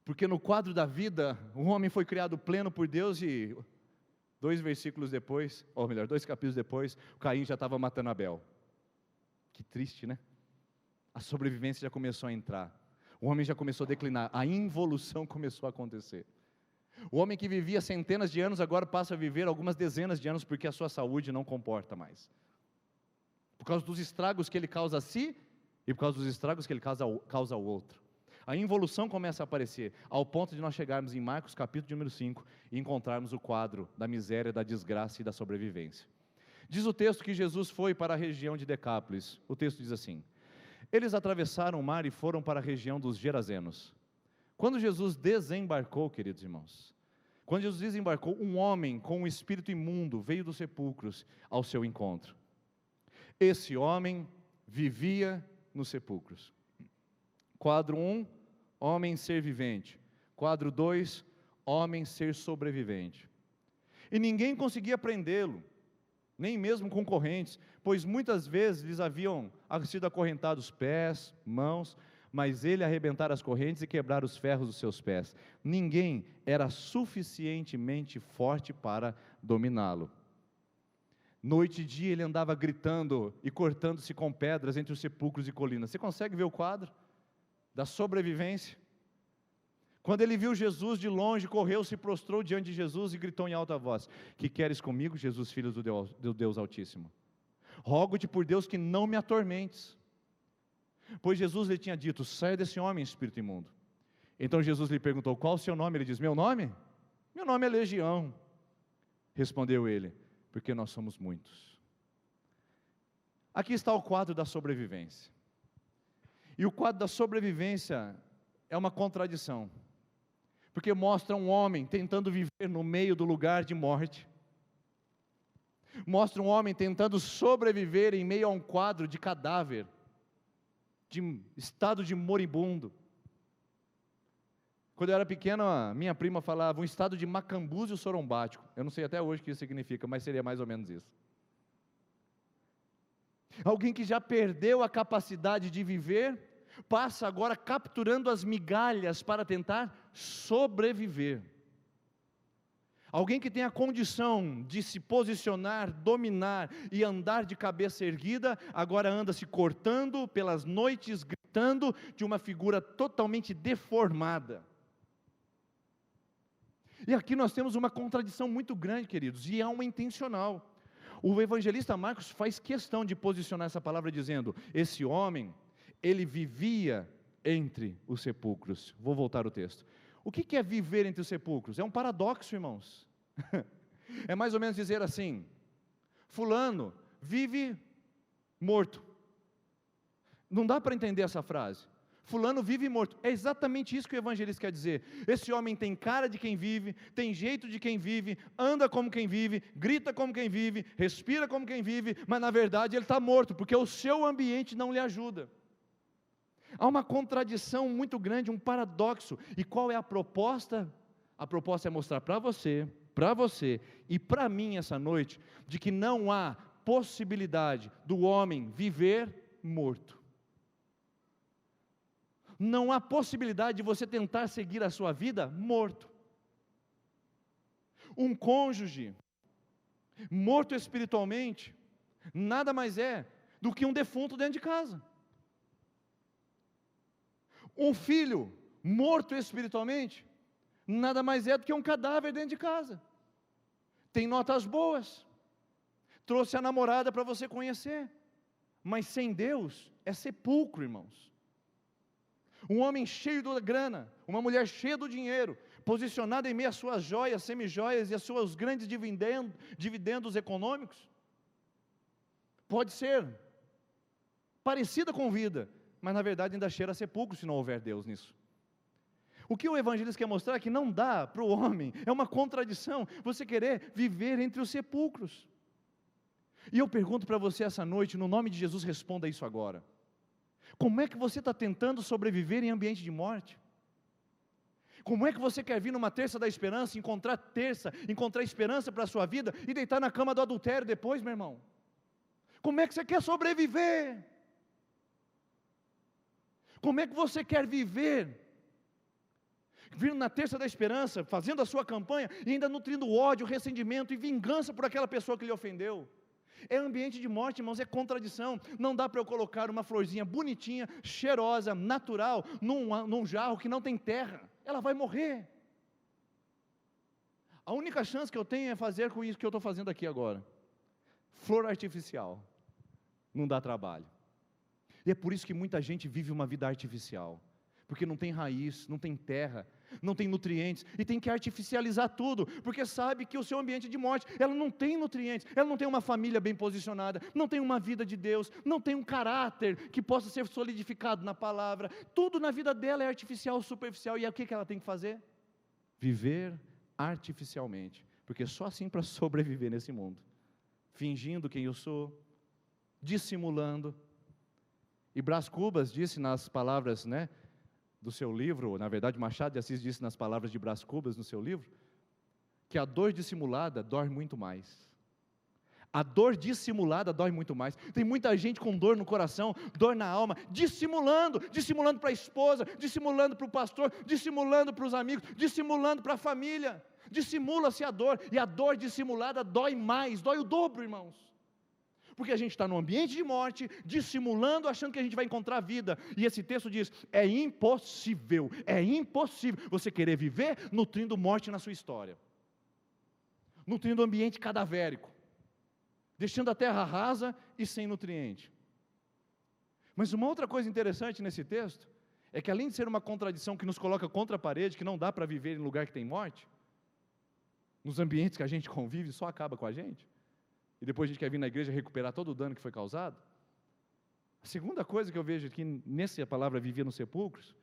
Porque no quadro da vida, o homem foi criado pleno por Deus e 2 versículos depois, ou melhor, 2 capítulos depois, o Caim já estava matando Abel. Que triste, né? A sobrevivência já começou a entrar. O homem já começou a declinar. A involução começou a acontecer. O homem que vivia centenas de anos, agora passa a viver algumas dezenas de anos, porque a sua saúde não comporta mais. Por causa dos estragos que ele causa a si, e por causa dos estragos que ele causa ao outro. A involução começa a aparecer, ao ponto de nós chegarmos em Marcos capítulo número 5, e encontrarmos o quadro da miséria, da desgraça e da sobrevivência. Diz o texto que Jesus foi para a região de Decápolis. O texto diz assim: eles atravessaram o mar e foram para a região dos Gerazenos. Quando Jesus desembarcou, queridos irmãos, quando Jesus desembarcou, um homem com um espírito imundo veio dos sepulcros ao seu encontro. Esse homem vivia nos sepulcros. Quadro 1, homem ser vivente. Quadro 2, homem ser sobrevivente. E ninguém conseguia prendê-lo, nem mesmo concorrentes, pois muitas vezes lhes haviam sido acorrentados pés, mãos, mas ele arrebentara as correntes e quebrar os ferros dos seus pés. Ninguém era suficientemente forte para dominá-lo. Noite e dia ele andava gritando e cortando-se com pedras entre os sepulcros e colinas. Você consegue ver o quadro da sobrevivência? Quando ele viu Jesus de longe, correu, se prostrou diante de Jesus e gritou em alta voz: que queres comigo, Jesus, filho do Deus Altíssimo? Rogo-te por Deus que não me atormentes. Pois Jesus lhe tinha dito: saia desse homem, espírito imundo. Então Jesus lhe perguntou: qual o seu nome? Ele diz: meu nome? Meu nome é Legião. Respondeu ele: porque nós somos muitos. Aqui está o quadro da sobrevivência. E o quadro da sobrevivência é uma contradição, porque mostra um homem tentando viver no meio do lugar de morte, mostra um homem tentando sobreviver em meio a um quadro de cadáver, de estado de moribundo. Quando eu era pequeno, a minha prima falava um estado de macambúzio sorombático. Eu não sei até hoje o que isso significa, mas seria mais ou menos isso. Alguém que já perdeu a capacidade de viver, passa agora capturando as migalhas para tentar sobreviver. Alguém que tem a condição de se posicionar, dominar e andar de cabeça erguida, agora anda se cortando pelas noites, gritando, de uma figura totalmente deformada. E aqui nós temos uma contradição muito grande, queridos, e é uma intencional. O evangelista Marcos faz questão de posicionar essa palavra dizendo: esse homem, ele vivia entre os sepulcros. Vou voltar ao texto. O que é viver entre os sepulcros? É um paradoxo, irmãos. É mais ou menos dizer assim: fulano vive morto. Não dá para entender essa frase. Fulano vive morto. É exatamente isso que o evangelista quer dizer. Esse homem tem cara de quem vive, tem jeito de quem vive, anda como quem vive, grita como quem vive, respira como quem vive, mas na verdade ele está morto, porque o seu ambiente não lhe ajuda. Há uma contradição muito grande, um paradoxo. E qual é a proposta? A proposta é mostrar para você e para mim essa noite, de que não há possibilidade do homem viver morto. Não há possibilidade de você tentar seguir a sua vida morto. Um cônjuge morto espiritualmente nada mais é do que um defunto dentro de casa. Um filho morto espiritualmente nada mais é do que um cadáver dentro de casa. Tem notas boas, trouxe a namorada para você conhecer, mas sem Deus é sepulcro, irmãos. Um homem cheio da grana, uma mulher cheia do dinheiro, posicionada em meio às suas joias, semijoias e aos seus grandes dividendos econômicos, pode ser parecida com vida, mas na verdade ainda cheira a sepulcro se não houver Deus nisso. O que o evangelista quer mostrar é que não dá para o homem, é uma contradição, você querer viver entre os sepulcros. E eu pergunto para você essa noite, no nome de Jesus, responda isso agora. Como é que você está tentando sobreviver em ambiente de morte? Como é que você quer vir numa terça da esperança, encontrar esperança para a sua vida e deitar na cama do adultério depois, meu irmão? Como é que você quer sobreviver? Como é que você quer viver? Vir na terça da esperança, fazendo a sua campanha e ainda nutrindo ódio, ressentimento e vingança por aquela pessoa que lhe ofendeu. É ambiente de morte, irmãos, é contradição. Não dá para eu colocar uma florzinha bonitinha, cheirosa, natural, num jarro que não tem terra. Ela vai morrer. A única chance que eu tenho é fazer com isso que eu estou fazendo aqui agora. Flor artificial. Não dá trabalho. E é por isso que muita gente vive uma vida artificial. Porque não tem raiz, não tem terra, não tem nutrientes, e tem que artificializar tudo, porque sabe que o seu ambiente de morte, ela não tem nutrientes, ela não tem uma família bem posicionada, não tem uma vida de Deus, não tem um caráter que possa ser solidificado na palavra, tudo na vida dela é artificial, superficial, e aí o que ela tem que fazer? Viver artificialmente, porque só assim para sobreviver nesse mundo, fingindo quem eu sou, dissimulando. E Brás Cubas disse nas palavras, do seu livro, na verdade Machado de Assis disse nas palavras de Brás Cubas no seu livro, que a dor dissimulada dói muito mais. A dor dissimulada dói muito mais. Tem muita gente com dor no coração, dor na alma, dissimulando para a esposa, dissimulando para o pastor, dissimulando para os amigos, dissimulando para a família. Dissimula-se a dor, e a dor dissimulada dói mais, dói o dobro, irmãos. Porque a gente está num ambiente de morte, dissimulando, achando que a gente vai encontrar vida. E esse texto diz, é impossível você querer viver nutrindo morte na sua história. Nutrindo um ambiente cadavérico. Deixando a terra rasa e sem nutriente. Mas uma outra coisa interessante nesse texto, é que além de ser uma contradição que nos coloca contra a parede, que não dá para viver em lugar que tem morte, nos ambientes que a gente convive, só acaba com a gente, e depois a gente quer vir na igreja recuperar todo o dano que foi causado. A segunda coisa que eu vejo aqui, nessa palavra vivia nos sepulcros,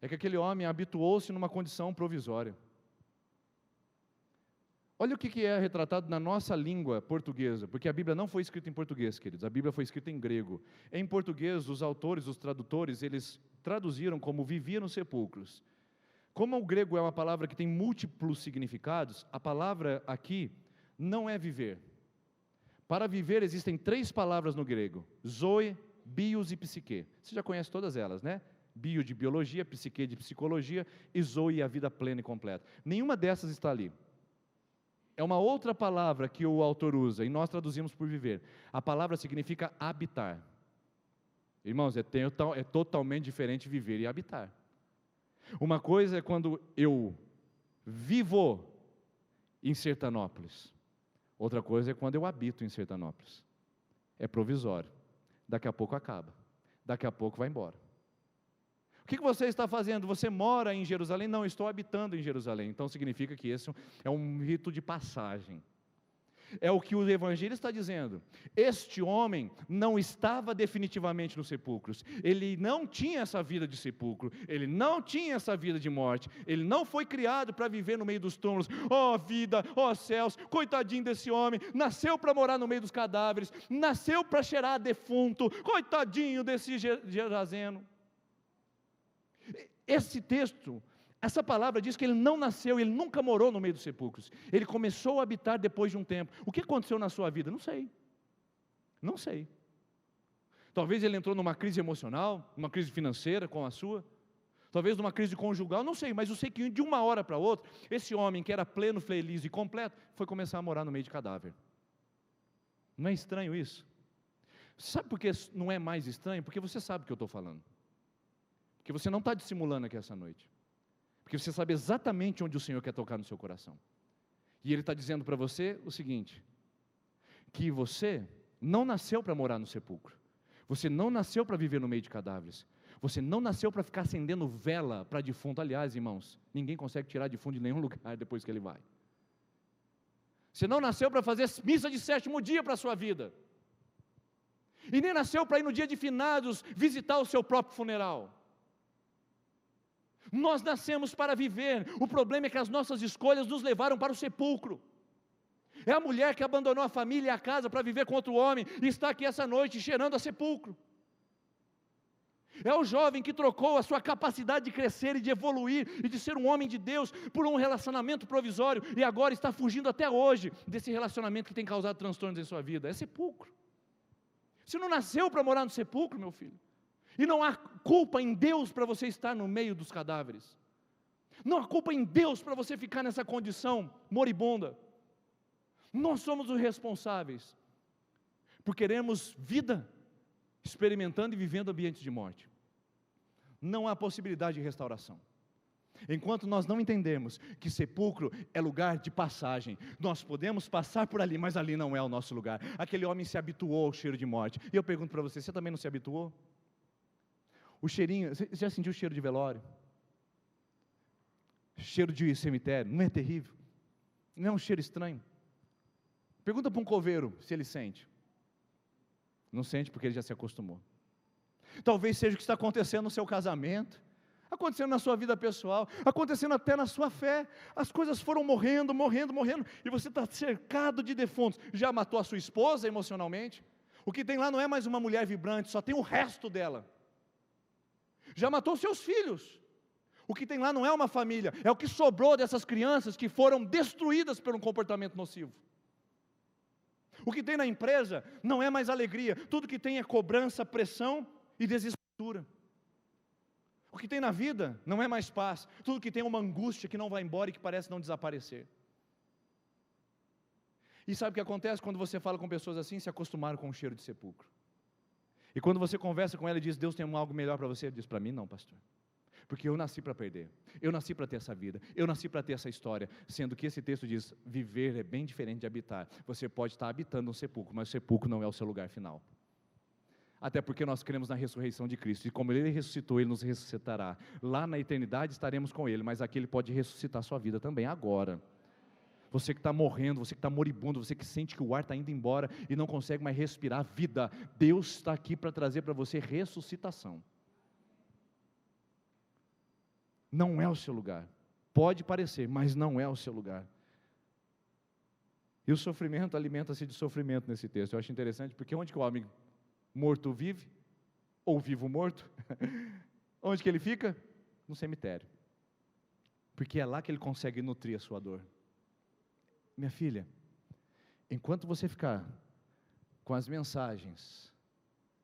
é que aquele homem habituou-se numa condição provisória. Olha o que é retratado na nossa língua portuguesa, porque a Bíblia não foi escrita em português, queridos, a Bíblia foi escrita em grego. Em português, os autores, os tradutores, eles traduziram como vivia nos sepulcros. Como o grego é uma palavra que tem múltiplos significados, a palavra aqui não é viver. Para viver existem 3 palavras no grego: zoe, bios e psique. Você já conhece todas elas, né? Bio de biologia, psique de psicologia e zoe, a vida plena e completa. Nenhuma dessas está ali. É uma outra palavra que o autor usa, e nós traduzimos por viver. A palavra significa habitar. Irmãos, é totalmente diferente viver e habitar. Uma coisa é quando eu vivo em Sertanópolis. Outra coisa é quando eu habito em Sertanópolis. É provisório. Daqui a pouco acaba. Daqui a pouco vai embora. O que você está fazendo? Você mora em Jerusalém? Não, estou habitando em Jerusalém. Então significa que esse é um rito de passagem. É o que o Evangelho está dizendo. Este homem não estava definitivamente nos sepulcros. Ele não tinha essa vida de sepulcro. Ele não tinha essa vida de morte. Ele não foi criado para viver no meio dos túmulos. Oh vida, oh céus, coitadinho desse homem. Nasceu para morar no meio dos cadáveres. Nasceu para cheirar defunto. Coitadinho desse Gerazeno. Esse texto, essa palavra diz que ele não nasceu, ele nunca morou no meio dos sepulcros. Ele começou a habitar depois de um tempo. O que aconteceu na sua vida? Não sei. Não sei. Talvez ele entrou numa crise emocional, numa crise financeira com a sua. Talvez numa crise conjugal, não sei. Mas eu sei que de uma hora para outra, esse homem que era pleno, feliz e completo, foi começar a morar no meio de cadáver. Não é estranho isso? Sabe por que não é mais estranho? Porque você sabe o que eu estou falando. Porque você não está dissimulando aqui essa noite. Porque você sabe exatamente onde o Senhor quer tocar no seu coração. E Ele está dizendo para você o seguinte: que você não nasceu para morar no sepulcro. Você não nasceu para viver no meio de cadáveres. Você não nasceu para ficar acendendo vela para defunto. Aliás, irmãos, ninguém consegue tirar defunto de nenhum lugar depois que ele vai. Você não nasceu para fazer missa de 7º dia para a sua vida. E nem nasceu para ir no dia de finados visitar o seu próprio funeral. Nós nascemos para viver. O problema é que as nossas escolhas nos levaram para o sepulcro. É a mulher que abandonou a família e a casa para viver com outro homem e está aqui essa noite cheirando a sepulcro. É o jovem que trocou a sua capacidade de crescer e de evoluir e de ser um homem de Deus por um relacionamento provisório e agora está fugindo até hoje desse relacionamento que tem causado transtornos em sua vida. É sepulcro. Você não nasceu para morar no sepulcro, meu filho. E não há culpa em Deus para você estar no meio dos cadáveres. Não há culpa em Deus para você ficar nessa condição moribunda. Nós somos os responsáveis por querermos vida, experimentando e vivendo ambientes de morte. Não há possibilidade de restauração. Enquanto nós não entendemos que sepulcro é lugar de passagem, nós podemos passar por ali, mas ali não é o nosso lugar. Aquele homem se habituou ao cheiro de morte. E eu pergunto para você também não se habituou? O cheirinho, você já sentiu o cheiro de velório? Cheiro de cemitério, não é terrível? Não é um cheiro estranho? Pergunta para um coveiro se ele sente. Não sente porque ele já se acostumou. Talvez seja o que está acontecendo no seu casamento, acontecendo na sua vida pessoal, acontecendo até na sua fé. As coisas foram morrendo, e você está cercado de defuntos. Já matou a sua esposa emocionalmente? O que tem lá não é mais uma mulher vibrante, só tem o resto dela. Já matou seus filhos. O que tem lá não é uma família, é o que sobrou dessas crianças que foram destruídas por um comportamento nocivo. O que tem na empresa não é mais alegria, tudo que tem é cobrança, pressão e desesperança. O que tem na vida não é mais paz, tudo que tem é uma angústia que não vai embora e que parece não desaparecer. E sabe o que acontece quando você fala com pessoas assim? Se acostumaram com o cheiro de sepulcro. E quando você conversa com ela e diz, Deus tem algo melhor para você, ele diz, para mim não, pastor. Porque eu nasci para perder, eu nasci para ter essa vida, eu nasci para ter essa história. Sendo que esse texto diz, viver é bem diferente de habitar. Você pode estar habitando um sepulcro, mas o sepulcro não é o seu lugar final. Até porque nós cremos na ressurreição de Cristo, e como Ele ressuscitou, Ele nos ressuscitará. Lá na eternidade estaremos com Ele, mas aqui Ele pode ressuscitar a sua vida também, agora. Você que está morrendo, você que está moribundo, você que sente que o ar está indo embora e não consegue mais respirar vida, Deus está aqui para trazer para você ressuscitação. Não é o seu lugar, pode parecer, mas não é o seu lugar. E o sofrimento alimenta-se de sofrimento nesse texto. Eu acho interessante, porque onde que o homem morto vive, ou vivo morto, onde que ele fica? No cemitério, porque é lá que ele consegue nutrir a sua dor. Minha filha, enquanto você ficar com as mensagens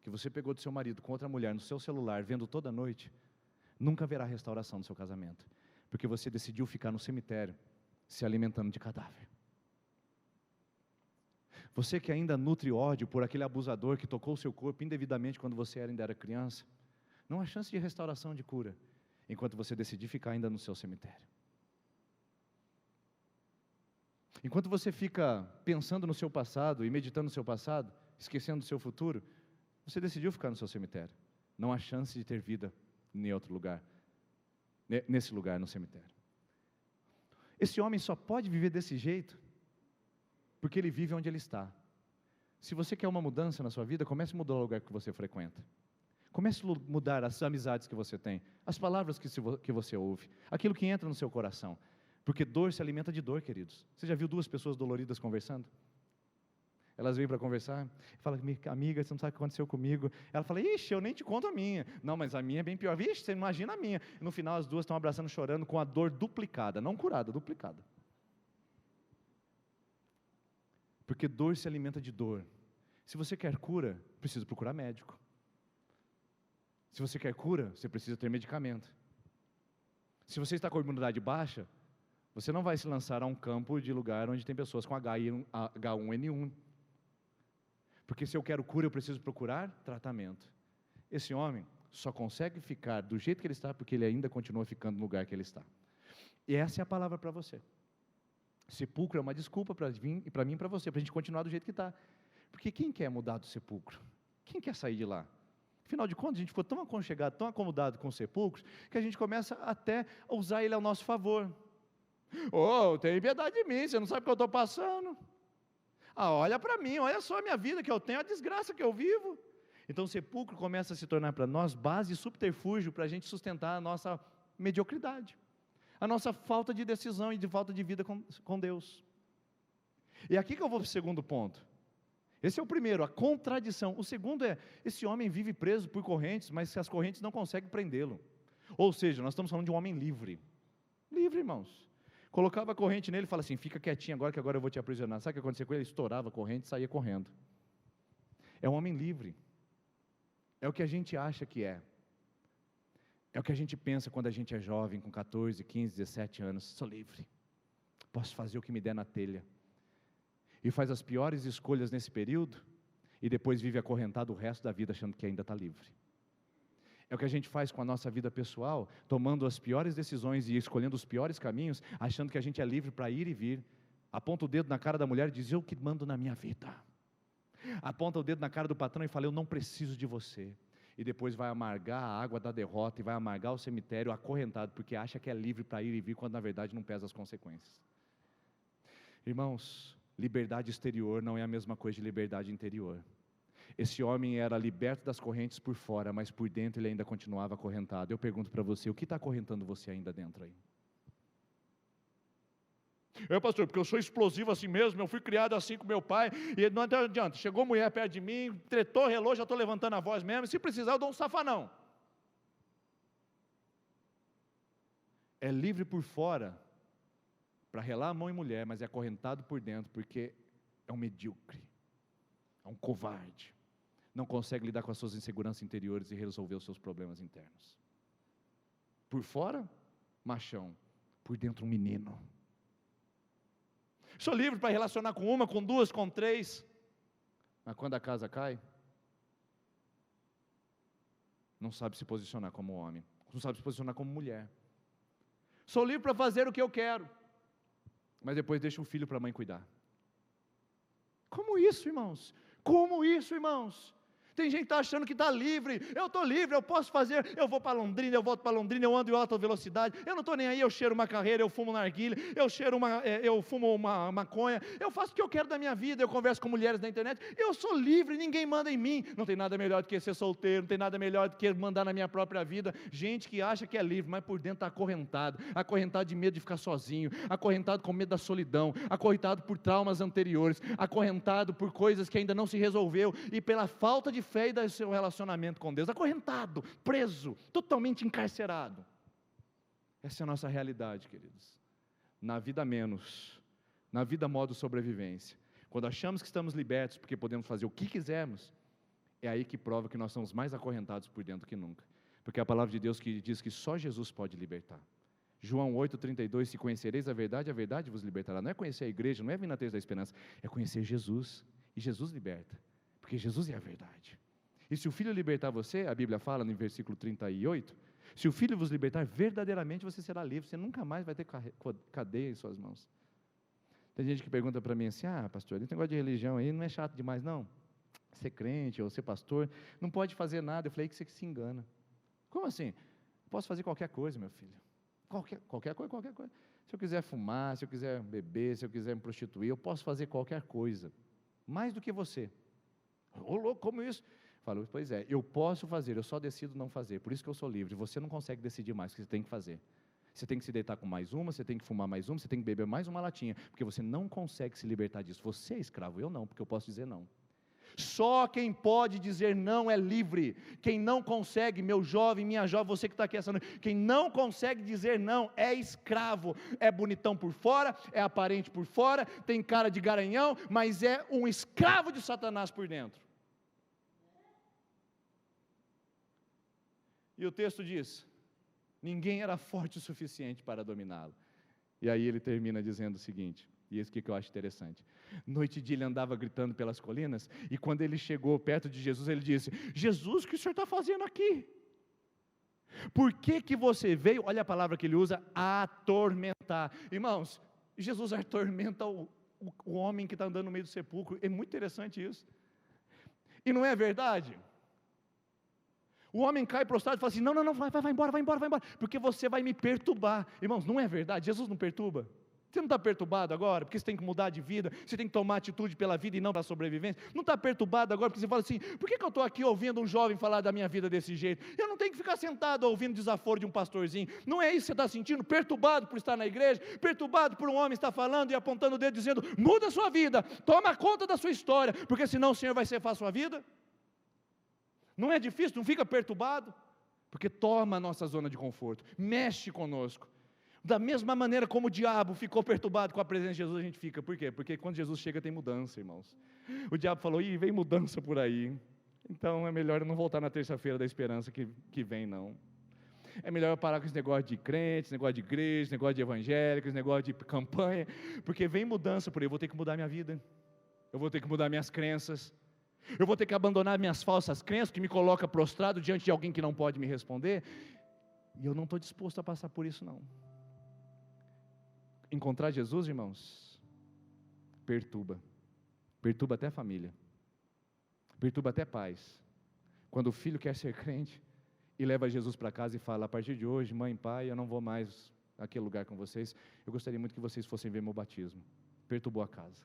que você pegou do seu marido com outra mulher no seu celular, vendo toda noite, nunca haverá restauração do seu casamento, porque você decidiu ficar no cemitério, se alimentando de cadáver. Você que ainda nutre ódio por aquele abusador que tocou o seu corpo indevidamente quando você ainda era criança, não há chance de restauração, de cura, enquanto você decidir ficar ainda no seu cemitério. Enquanto você fica pensando no seu passado e meditando no seu passado, esquecendo do seu futuro, você decidiu ficar no seu cemitério. Não há chance de ter vida em outro lugar, nesse lugar, no cemitério. Esse homem só pode viver desse jeito porque ele vive onde ele está. Se você quer uma mudança na sua vida, comece a mudar o lugar que você frequenta. Comece a mudar as amizades que você tem, as palavras que você ouve, aquilo que entra no seu coração. Porque dor se alimenta de dor, queridos. Você já viu duas pessoas doloridas conversando? Elas vêm para conversar, falam, amiga, você não sabe o que aconteceu comigo. Ela fala, ixi, eu nem te conto a minha. Não, mas a minha é bem pior. Vixe, você imagina a minha. E no final as duas estão abraçando, chorando, com a dor duplicada, não curada, duplicada. Porque dor se alimenta de dor. Se você quer cura, precisa procurar médico. Se você quer cura, você precisa ter medicamento. Se você está com a imunidade baixa, você não vai se lançar a um campo de lugar onde tem pessoas com H1N1. Porque se eu quero cura, eu preciso procurar tratamento. Esse homem só consegue ficar do jeito que ele está, porque ele ainda continua ficando no lugar que ele está. E essa é a palavra para você. Sepulcro é uma desculpa para mim e para você, para a gente continuar do jeito que está. Porque quem quer mudar do sepulcro? Quem quer sair de lá? Afinal de contas, a gente ficou tão aconchegado, tão acomodado com os sepulcros, que a gente começa até a usar ele ao nosso favor. Oh, tem piedade de mim, você não sabe o que eu estou passando. Ah, olha para mim, olha só a minha vida que eu tenho, a desgraça que eu vivo. Então o sepulcro começa a se tornar para nós base e subterfúgio para a gente sustentar a nossa mediocridade, a nossa falta de decisão e de falta de vida com Deus. E aqui que eu vou para o segundo ponto. Esse é o primeiro, a contradição. O segundo é, esse homem vive preso por correntes, mas as correntes não conseguem prendê-lo. Ou seja, nós estamos falando de um homem livre. Livre, irmãos. Colocava a corrente nele e falava assim, fica quietinho agora que agora eu vou te aprisionar. Sabe o que acontecia com ele? Ele estourava a corrente e saía correndo. É um homem livre. É o que a gente acha que é. É o que a gente pensa quando a gente é jovem, com 14, 15, 17 anos. Sou livre. Posso fazer o que me der na telha. E faz as piores escolhas nesse período, e depois vive acorrentado o resto da vida achando que ainda está livre. É o que a gente faz com a nossa vida pessoal, tomando as piores decisões e escolhendo os piores caminhos, achando que a gente é livre para ir e vir. Aponta o dedo na cara da mulher e diz, eu que mando na minha vida. Aponta o dedo na cara do patrão e fala, eu não preciso de você. E depois vai amargar a água da derrota e vai amargar o cemitério acorrentado, porque acha que é livre para ir e vir, quando na verdade não pesa as consequências. Irmãos, liberdade exterior não é a mesma coisa de liberdade interior. Esse homem era liberto das correntes por fora, mas por dentro ele ainda continuava acorrentado. Eu pergunto para você, o que está acorrentando você ainda dentro aí? Pastor, porque eu sou explosivo assim mesmo, eu fui criado assim com meu pai, e não adianta, chegou mulher perto de mim, tretou, relou, já estou levantando a voz mesmo, se precisar eu dou um safanão. É livre por fora, para relar a mão em mulher, mas é acorrentado por dentro, porque é um medíocre, é um covarde, não consegue lidar com as suas inseguranças interiores e resolver os seus problemas internos. Por fora, machão, por dentro um menino. Sou livre para relacionar com uma, com duas, com três, mas quando a casa cai, não sabe se posicionar como homem, não sabe se posicionar como mulher. Sou livre para fazer o que eu quero, mas depois deixa o filho para a mãe cuidar. Como isso, irmãos? Como isso, irmãos? Tem gente que está achando que está livre. Eu estou livre, eu posso fazer. Eu vou para Londrina, eu volto para Londrina, eu ando em alta velocidade. Eu não estou nem aí, eu cheiro uma carreira, eu fumo narguilha, eu fumo uma maconha. Eu faço o que eu quero da minha vida, eu converso com mulheres na internet. Eu sou livre, ninguém manda em mim. Não tem nada melhor do que ser solteiro, não tem nada melhor do que mandar na minha própria vida. Gente que acha que é livre, mas por dentro está acorrentado de medo de ficar sozinho, acorrentado com medo da solidão, acorrentado por traumas anteriores, acorrentado por coisas que ainda não se resolveu e pela falta de fé e do seu relacionamento com Deus, acorrentado, preso, totalmente encarcerado. Essa é a nossa realidade, queridos. Na vida menos, na vida modo sobrevivência. Quando achamos que estamos libertos porque podemos fazer o que quisermos, é aí que prova que nós somos mais acorrentados por dentro que nunca. Porque a palavra de Deus que diz que só Jesus pode libertar. João 8,32, se conhecereis a verdade vos libertará. Não é conhecer a igreja, não é vir na terça da esperança, é conhecer Jesus. E Jesus liberta, porque Jesus é a verdade. E se o Filho libertar você, a Bíblia fala no versículo 38, se o Filho vos libertar, verdadeiramente você será livre, você nunca mais vai ter cadeia em suas mãos. Tem gente que pergunta para mim assim, pastor, esse negócio de religião aí não é chato demais não? Ser crente ou ser pastor, não pode fazer nada. Eu falei que você se engana. Como assim? Posso fazer qualquer coisa, meu filho. Qualquer coisa. Se eu quiser fumar, se eu quiser beber, se eu quiser me prostituir, eu posso fazer qualquer coisa. Mais do que você. Ô louco, como isso? Falou, pois é, eu posso fazer, eu só decido não fazer. Por isso que eu sou livre. Você não consegue decidir mais o que você tem que fazer. Você tem que se deitar com mais uma, você tem que fumar mais uma, você tem que beber mais uma latinha, porque você não consegue se libertar disso. Você é escravo, eu não, porque eu posso dizer não. Só quem pode dizer não é livre. Quem não consegue, meu jovem, minha jovem, você que está aqui essa noite, quem não consegue dizer não é escravo. É bonitão por fora, é aparente por fora, tem cara de garanhão, mas é um escravo de Satanás por dentro. E o texto diz, ninguém era forte o suficiente para dominá-lo. E aí ele termina dizendo o seguinte, e isso que eu acho interessante. Noite e dia ele andava gritando pelas colinas, e quando ele chegou perto de Jesus, ele disse, Jesus, o que o senhor está fazendo aqui? Por que você veio, olha a palavra que ele usa, atormentar. Irmãos, Jesus atormenta o homem que está andando no meio do sepulcro, é muito interessante isso. E não é verdade? O homem cai prostrado e fala assim, não, vai embora, porque você vai me perturbar. Irmãos, não é verdade? Jesus não perturba. Você não está perturbado agora, porque você tem que mudar de vida, você tem que tomar atitude pela vida e não pela sobrevivência? Não está perturbado agora, porque você fala assim, por que eu estou aqui ouvindo um jovem falar da minha vida desse jeito? Eu não tenho que ficar sentado ouvindo desaforo de um pastorzinho. Não é isso que você está sentindo? Perturbado por estar na igreja, perturbado por um homem estar falando e apontando o dedo dizendo, muda a sua vida, toma conta da sua história, porque senão o Senhor vai ceifar a sua vida? Não é difícil, não fica perturbado? Porque toma a nossa zona de conforto, mexe conosco. Da mesma maneira como o diabo ficou perturbado com a presença de Jesus, a gente fica. Por quê? Porque quando Jesus chega tem mudança, irmãos. O diabo falou, vem mudança por aí. Então é melhor eu não voltar na terça-feira da esperança que vem, não. É melhor eu parar com esse negócio de crente, esse negócio de igreja, esse negócio de evangélico, esse negócio de campanha. Porque vem mudança por aí, eu vou ter que mudar minha vida. Eu vou ter que mudar minhas crenças. Eu vou ter que abandonar minhas falsas crenças, que me coloca prostrado diante de alguém que não pode me responder. E eu não estou disposto a passar por isso, não. Encontrar Jesus, irmãos, perturba até a família, perturba até pais. Quando o filho quer ser crente e leva Jesus para casa e fala, a partir de hoje, mãe, pai, eu não vou mais naquele lugar com vocês, eu gostaria muito que vocês fossem ver meu batismo. Perturbou a casa.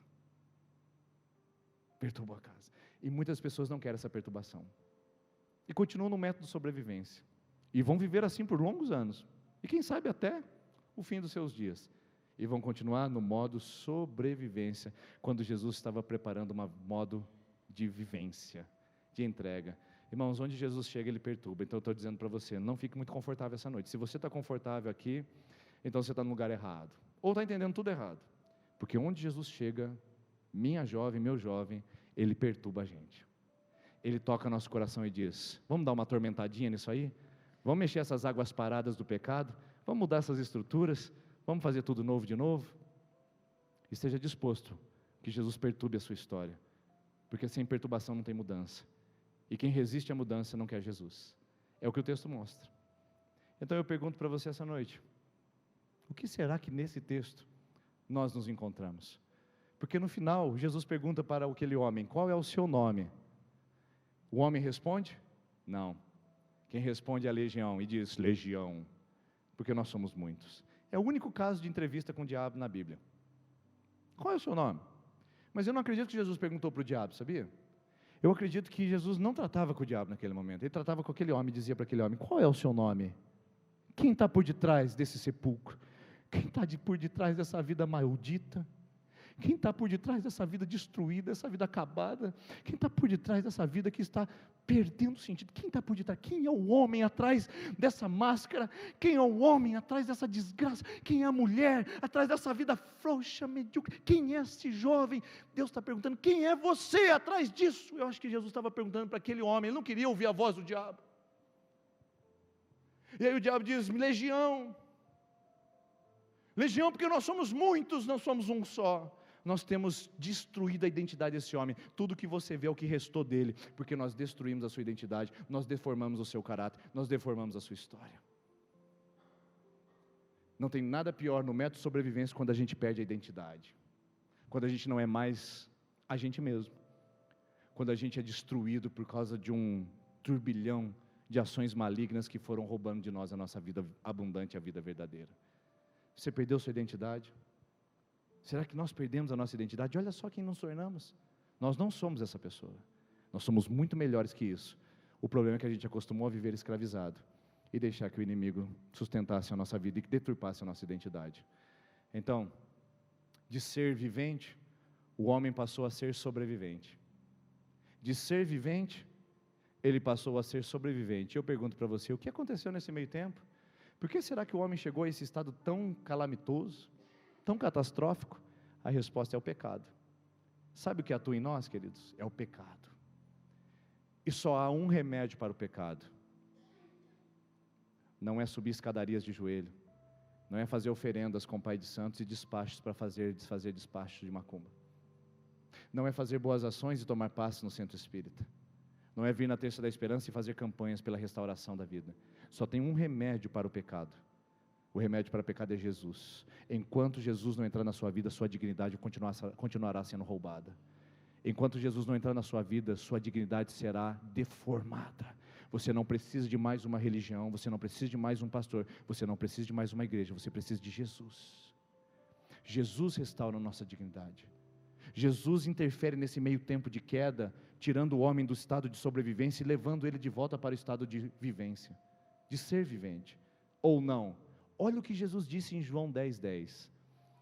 E muitas pessoas não querem essa perturbação, e continuam no método de sobrevivência, e vão viver assim por longos anos, e quem sabe até o fim dos seus dias, e vão continuar no modo sobrevivência, quando Jesus estava preparando um modo de vivência, de entrega. Irmãos, onde Jesus chega, Ele perturba. Então eu estou dizendo para você, não fique muito confortável essa noite. Se você está confortável aqui, então você está no lugar errado, ou está entendendo tudo errado, porque onde Jesus chega, minha jovem, meu jovem, Ele perturba a gente. Ele toca nosso coração e diz, vamos dar uma atormentadinha nisso aí? Vamos mexer essas águas paradas do pecado? Vamos mudar essas estruturas? Vamos fazer tudo novo de novo? Esteja disposto que Jesus perturbe a sua história, porque sem perturbação não tem mudança, e quem resiste à mudança não quer Jesus. É o que o texto mostra. Então eu pergunto para você essa noite, o que será que nesse texto nós nos encontramos? Porque no final, Jesus pergunta para aquele homem, qual é o seu nome? O homem responde? Não. Quem responde é a legião e diz: legião, porque nós somos muitos. É o único caso de entrevista com o diabo na Bíblia. Qual é o seu nome? Mas eu não acredito que Jesus perguntou para o diabo, sabia? Eu acredito que Jesus não tratava com o diabo naquele momento. Ele tratava com aquele homem e dizia para aquele homem: qual é o seu nome? Quem está por detrás desse sepulcro? Quem está por detrás dessa vida maldita? Quem está por detrás dessa vida destruída, dessa vida acabada? Quem está por detrás dessa vida que está perdendo sentido? Quem está por detrás? Quem é o homem atrás dessa máscara? Quem é o homem atrás dessa desgraça? Quem é a mulher atrás dessa vida frouxa, medíocre? Quem é esse jovem? Deus está perguntando: quem é você atrás disso? Eu acho que Jesus estava perguntando para aquele homem. Ele não queria ouvir a voz do diabo. E aí o diabo diz: legião. Legião, porque nós somos muitos, não somos um só. Nós temos destruído a identidade desse homem. Tudo que você vê é o que restou dele, porque nós destruímos a sua identidade, nós deformamos o seu caráter, nós deformamos a sua história. Não tem nada pior no método de sobrevivência quando a gente perde a identidade, quando a gente não é mais a gente mesmo, quando a gente é destruído por causa de um turbilhão de ações malignas que foram roubando de nós a nossa vida abundante, a vida verdadeira. Você perdeu sua identidade? Será que nós perdemos a nossa identidade? Olha só quem nos tornamos. Nós não somos essa pessoa. Nós somos muito melhores que isso. O problema é que a gente acostumou a viver escravizado e deixar que o inimigo sustentasse a nossa vida e que deturpasse a nossa identidade. Então, de ser vivente, o homem passou a ser sobrevivente. De ser vivente, ele passou a ser sobrevivente. Eu pergunto para você, o que aconteceu nesse meio tempo? Por que será que o homem chegou a esse estado tão calamitoso, tão catastrófico? A resposta é o pecado. Sabe o que atua em nós, queridos? É o pecado. E só há um remédio para o pecado. Não é subir escadarias de joelho, não é fazer oferendas com pai de santos e despachos para desfazer despachos de macumba. Não é fazer boas ações e tomar passe no centro espírita. Não é vir na terça da esperança e fazer campanhas pela restauração da vida. Só tem um remédio para o pecado. O remédio para o pecado é Jesus. Enquanto Jesus não entrar na sua vida, sua dignidade continuará sendo roubada. Enquanto Jesus não entrar na sua vida, sua dignidade será deformada. Você não precisa de mais uma religião, você não precisa de mais um pastor, você não precisa de mais uma igreja, você precisa de Jesus. Jesus restaura a nossa dignidade. Jesus interfere nesse meio tempo de queda, tirando o homem do estado de sobrevivência e levando ele de volta para o estado de vivência, de ser vivente, ou não. Olha o que Jesus disse em João 10:10,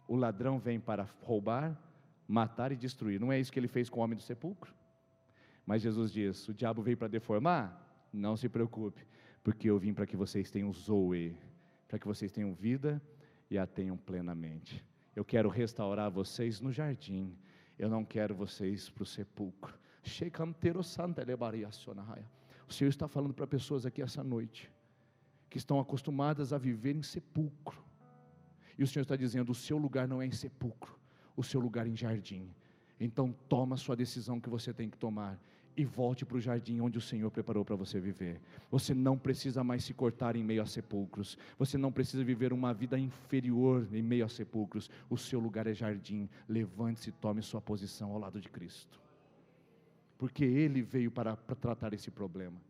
o ladrão vem para roubar, matar e destruir. Não é isso que ele fez com o homem do sepulcro? Mas Jesus diz, o diabo veio para deformar? Não se preocupe, porque eu vim para que vocês tenham zoe, para que vocês tenham vida e a tenham plenamente. Eu quero restaurar vocês no jardim, eu não quero vocês para o sepulcro. O Senhor está falando para pessoas aqui essa noite, que estão acostumadas a viver em sepulcro, e o Senhor está dizendo, o seu lugar não é em sepulcro, o seu lugar é em jardim. Então toma a sua decisão que você tem que tomar, e volte para o jardim onde o Senhor preparou para você viver. Você não precisa mais se cortar em meio a sepulcros, você não precisa viver uma vida inferior em meio a sepulcros. O seu lugar é jardim. Levante-se e tome sua posição ao lado de Cristo, porque Ele veio para tratar esse problema.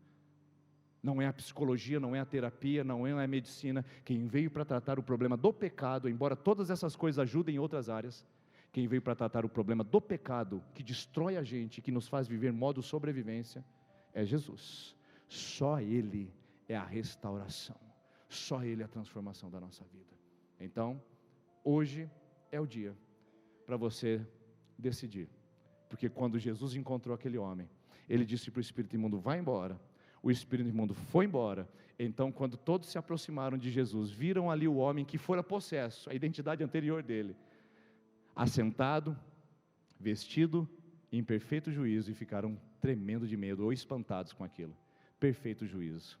Não é a psicologia, não é a terapia, não é a medicina. Quem veio para tratar o problema do pecado, embora todas essas coisas ajudem em outras áreas, quem veio para tratar o problema do pecado, que destrói a gente, que nos faz viver modo sobrevivência, é Jesus. Só Ele é a restauração, só Ele é a transformação da nossa vida. Então, hoje é o dia para você decidir, porque quando Jesus encontrou aquele homem, Ele disse para o espírito imundo, vai embora. O espírito imundo foi embora. Então, quando todos se aproximaram de Jesus, viram ali o homem que fora possesso, a identidade anterior dele, assentado, vestido em perfeito juízo, e ficaram tremendo de medo ou espantados com aquilo. Perfeito juízo.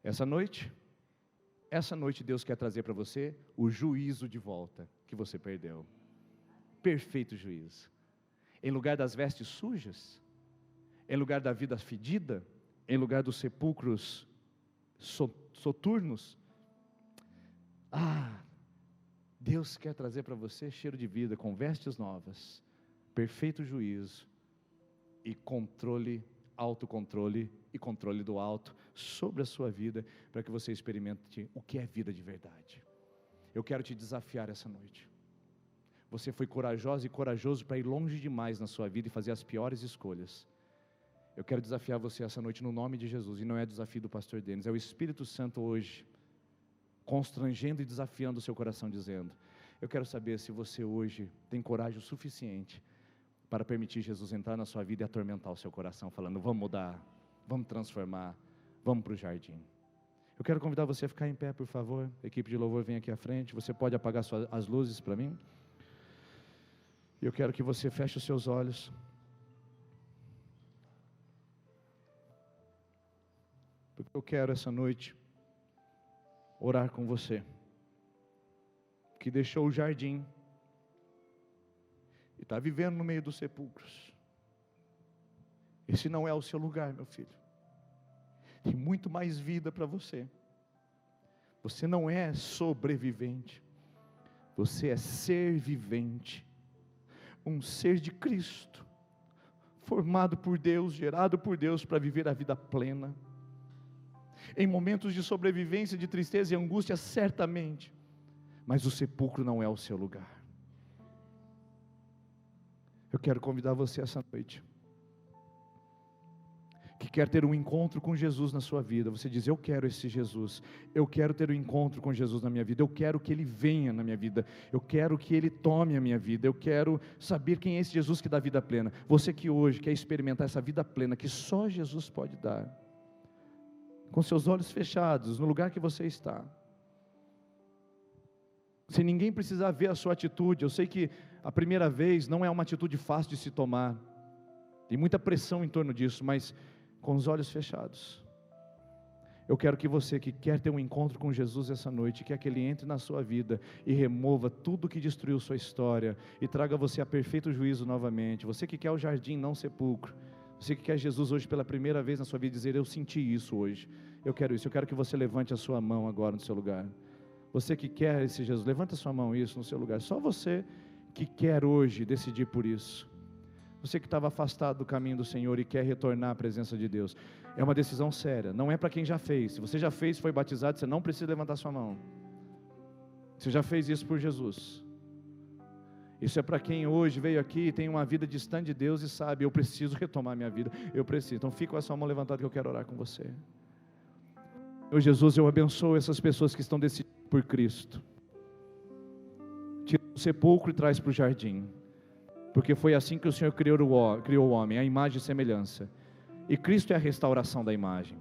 Essa noite Deus quer trazer para você o juízo de volta que você perdeu. Perfeito juízo. Em lugar das vestes sujas, em lugar da vida fedida, em lugar dos sepulcros soturnos, Deus quer trazer para você cheiro de vida, com vestes novas, perfeito juízo e controle autocontrole e controle do alto sobre a sua vida, para que você experimente o que é vida de verdade. Eu quero te desafiar essa noite. Você foi corajosa e corajoso para ir longe demais na sua vida e fazer as piores escolhas. Eu quero desafiar você essa noite no nome de Jesus, e não é desafio do pastor Denis, é o Espírito Santo hoje, constrangendo e desafiando o seu coração, dizendo: eu quero saber se você hoje tem coragem o suficiente para permitir Jesus entrar na sua vida e atormentar o seu coração, falando: vamos mudar, vamos transformar, vamos para o jardim. Eu quero convidar você a ficar em pé, por favor. A equipe de louvor vem aqui à frente. Você pode apagar as luzes para mim? Eu quero que você feche os seus olhos. Porque eu quero essa noite orar com você, que deixou o jardim e está vivendo no meio dos sepulcros. Esse não é o seu lugar, meu filho. Tem muito mais vida para você. Você não é sobrevivente, você é ser vivente, um ser de Cristo, formado por Deus, gerado por Deus para viver a vida plena. Em momentos de sobrevivência, de tristeza e angústia, certamente, mas o sepulcro não é o seu lugar. Eu quero convidar você essa noite, que quer ter um encontro com Jesus na sua vida. Você diz: eu quero esse Jesus, eu quero ter um encontro com Jesus na minha vida, eu quero que Ele venha na minha vida, eu quero que Ele tome a minha vida, eu quero saber quem é esse Jesus que dá vida plena. Você que hoje quer experimentar essa vida plena que só Jesus pode dar, com seus olhos fechados, no lugar que você está, sem ninguém precisar ver a sua atitude. Eu sei que a primeira vez não é uma atitude fácil de se tomar, tem muita pressão em torno disso, mas com os olhos fechados, eu quero que você que quer ter um encontro com Jesus essa noite, quer que Ele entre na sua vida e remova tudo que destruiu sua história e traga você a perfeito juízo novamente. Você que quer o jardim, não o sepulcro. Você que quer Jesus hoje pela primeira vez na sua vida, dizer: eu senti isso hoje, eu quero isso. Eu quero que você levante a sua mão agora no seu lugar. Você que quer esse Jesus, levanta a sua mão, isso, no seu lugar. Só você que quer hoje decidir por isso. Você que estava afastado do caminho do Senhor e quer retornar à presença de Deus. É uma decisão séria, não é para quem já fez. Se você já fez, foi batizado, você não precisa levantar sua mão. Você já fez isso por Jesus. Isso é para quem hoje veio aqui e tem uma vida distante de Deus e sabe: eu preciso retomar minha vida, eu preciso. Então fica com a sua mão levantada que eu quero orar com você. Meu Jesus, eu abençoo essas pessoas que estão decididas por Cristo. Tira o sepulcro e traz para o jardim, porque foi assim que o Senhor criou o homem, a imagem e semelhança. E Cristo é a restauração da imagem.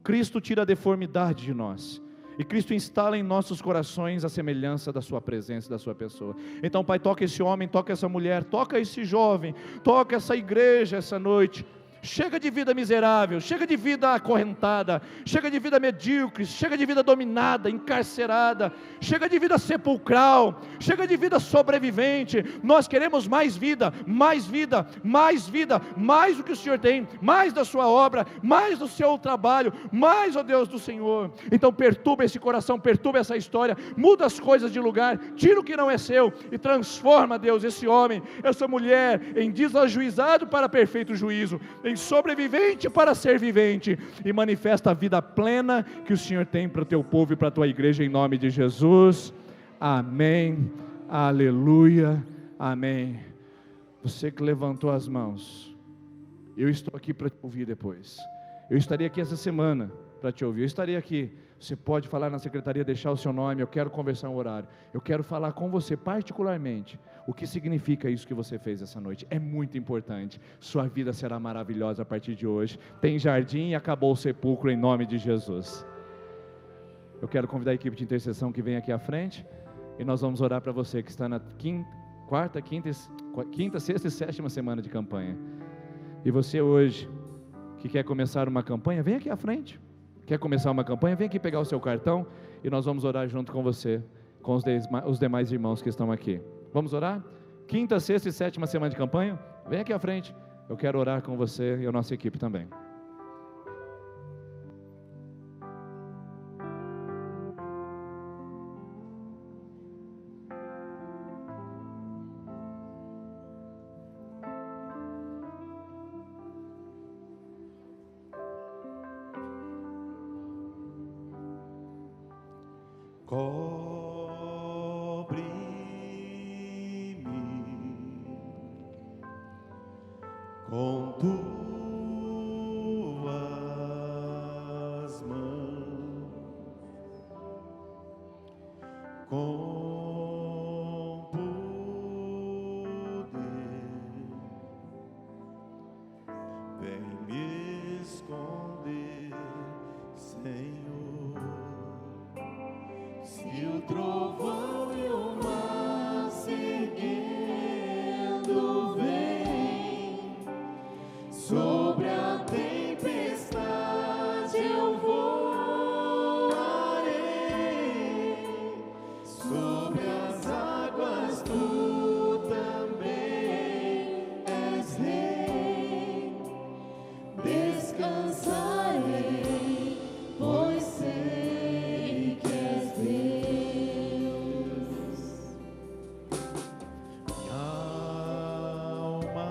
Cristo tira a deformidade de nós, e Cristo instala em nossos corações a semelhança da sua presença, da sua pessoa. Então, Pai, toca esse homem, toca essa mulher, toca esse jovem, toca essa igreja essa noite. Chega de vida miserável, chega de vida acorrentada, chega de vida medíocre, chega de vida dominada, encarcerada, chega de vida sepulcral, chega de vida sobrevivente. Nós queremos mais vida, mais vida, mais vida, mais do que o Senhor tem, mais da sua obra, mais do seu trabalho, mais, ó Deus, do Senhor. Então perturba esse coração, perturba essa história, muda as coisas de lugar, tira o que não é seu e transforma, Deus, esse homem, essa mulher em desajuizado para perfeito juízo, em sobrevivente para ser vivente, e manifesta a vida plena que o Senhor tem para o teu povo e para a tua igreja, em nome de Jesus. Amém, aleluia, amém. Você que levantou as mãos, eu estou aqui para te ouvir depois. Eu estaria aqui essa semana para te ouvir, eu estaria aqui. Você pode falar na secretaria, deixar o seu nome, eu quero conversar um horário, eu quero falar com você particularmente, o que significa isso que você fez essa noite. É muito importante, sua vida será maravilhosa a partir de hoje. Tem jardim e acabou o sepulcro, em nome de Jesus. Eu quero convidar a equipe de intercessão que vem aqui à frente, e nós vamos orar para você que está na quinta, sexta e sétima semana de campanha, e você hoje, que quer começar uma campanha, vem aqui à frente. Quer começar uma campanha? Vem aqui pegar o seu cartão e nós vamos orar junto com você, com os demais irmãos que estão aqui. Vamos orar? Quinta, sexta e sétima semana de campanha? Vem aqui à frente. Eu quero orar com você e a nossa equipe também. Cobre-me com tuas mãos, com poder, vem me esconder, Senhor. Se o trovão e o mar seguindo vem, sobre a tempestade eu voarei, sobre as águas tu também és rei. Descansarei, pois sei que és Deus. Minha alma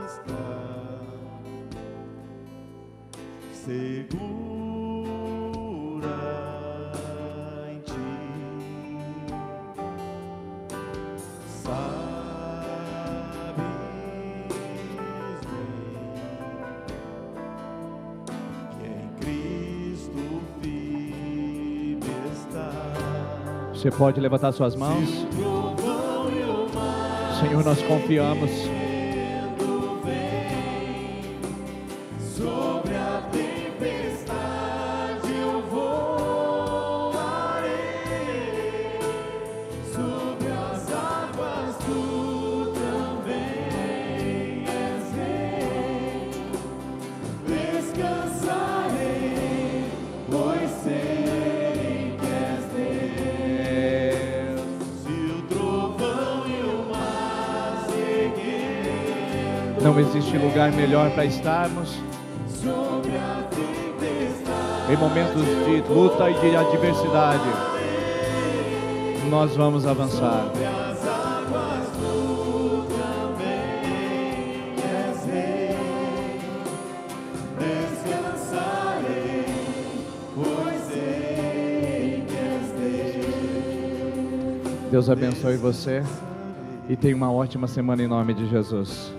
está segura em ti. Sabes bem que em Cristo firme está. Você pode levantar suas mãos. Se o trovão e o mar Senhor, nós confiamos. sobre a tempestade eu voarei, sobre as águas tu também és rei. Descansarei, pois sei que és Deus. Se o trovão e o mar seguindo Não existe lugar melhor para estarmos sobre a tempestade em momentos de luta e de adversidade. Nós vamos avançar. sobre as águas tu também és rei. Descansarei, pois sei que és Deus. Deus abençoe você e tenha uma ótima semana em nome de Jesus.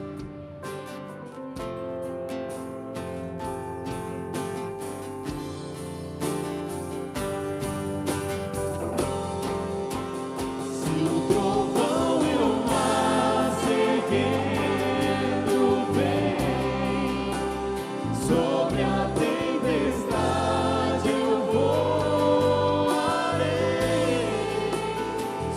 Se o trovão e o mar seguindo vem, sobre a tempestade eu voarei,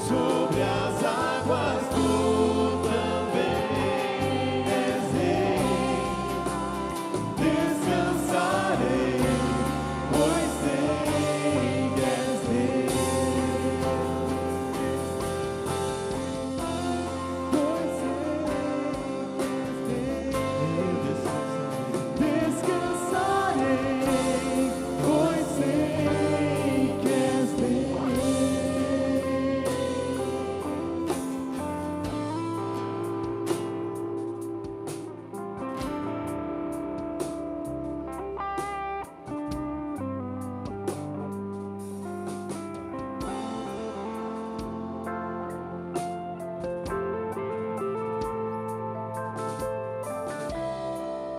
sobre as águas tu também és rei.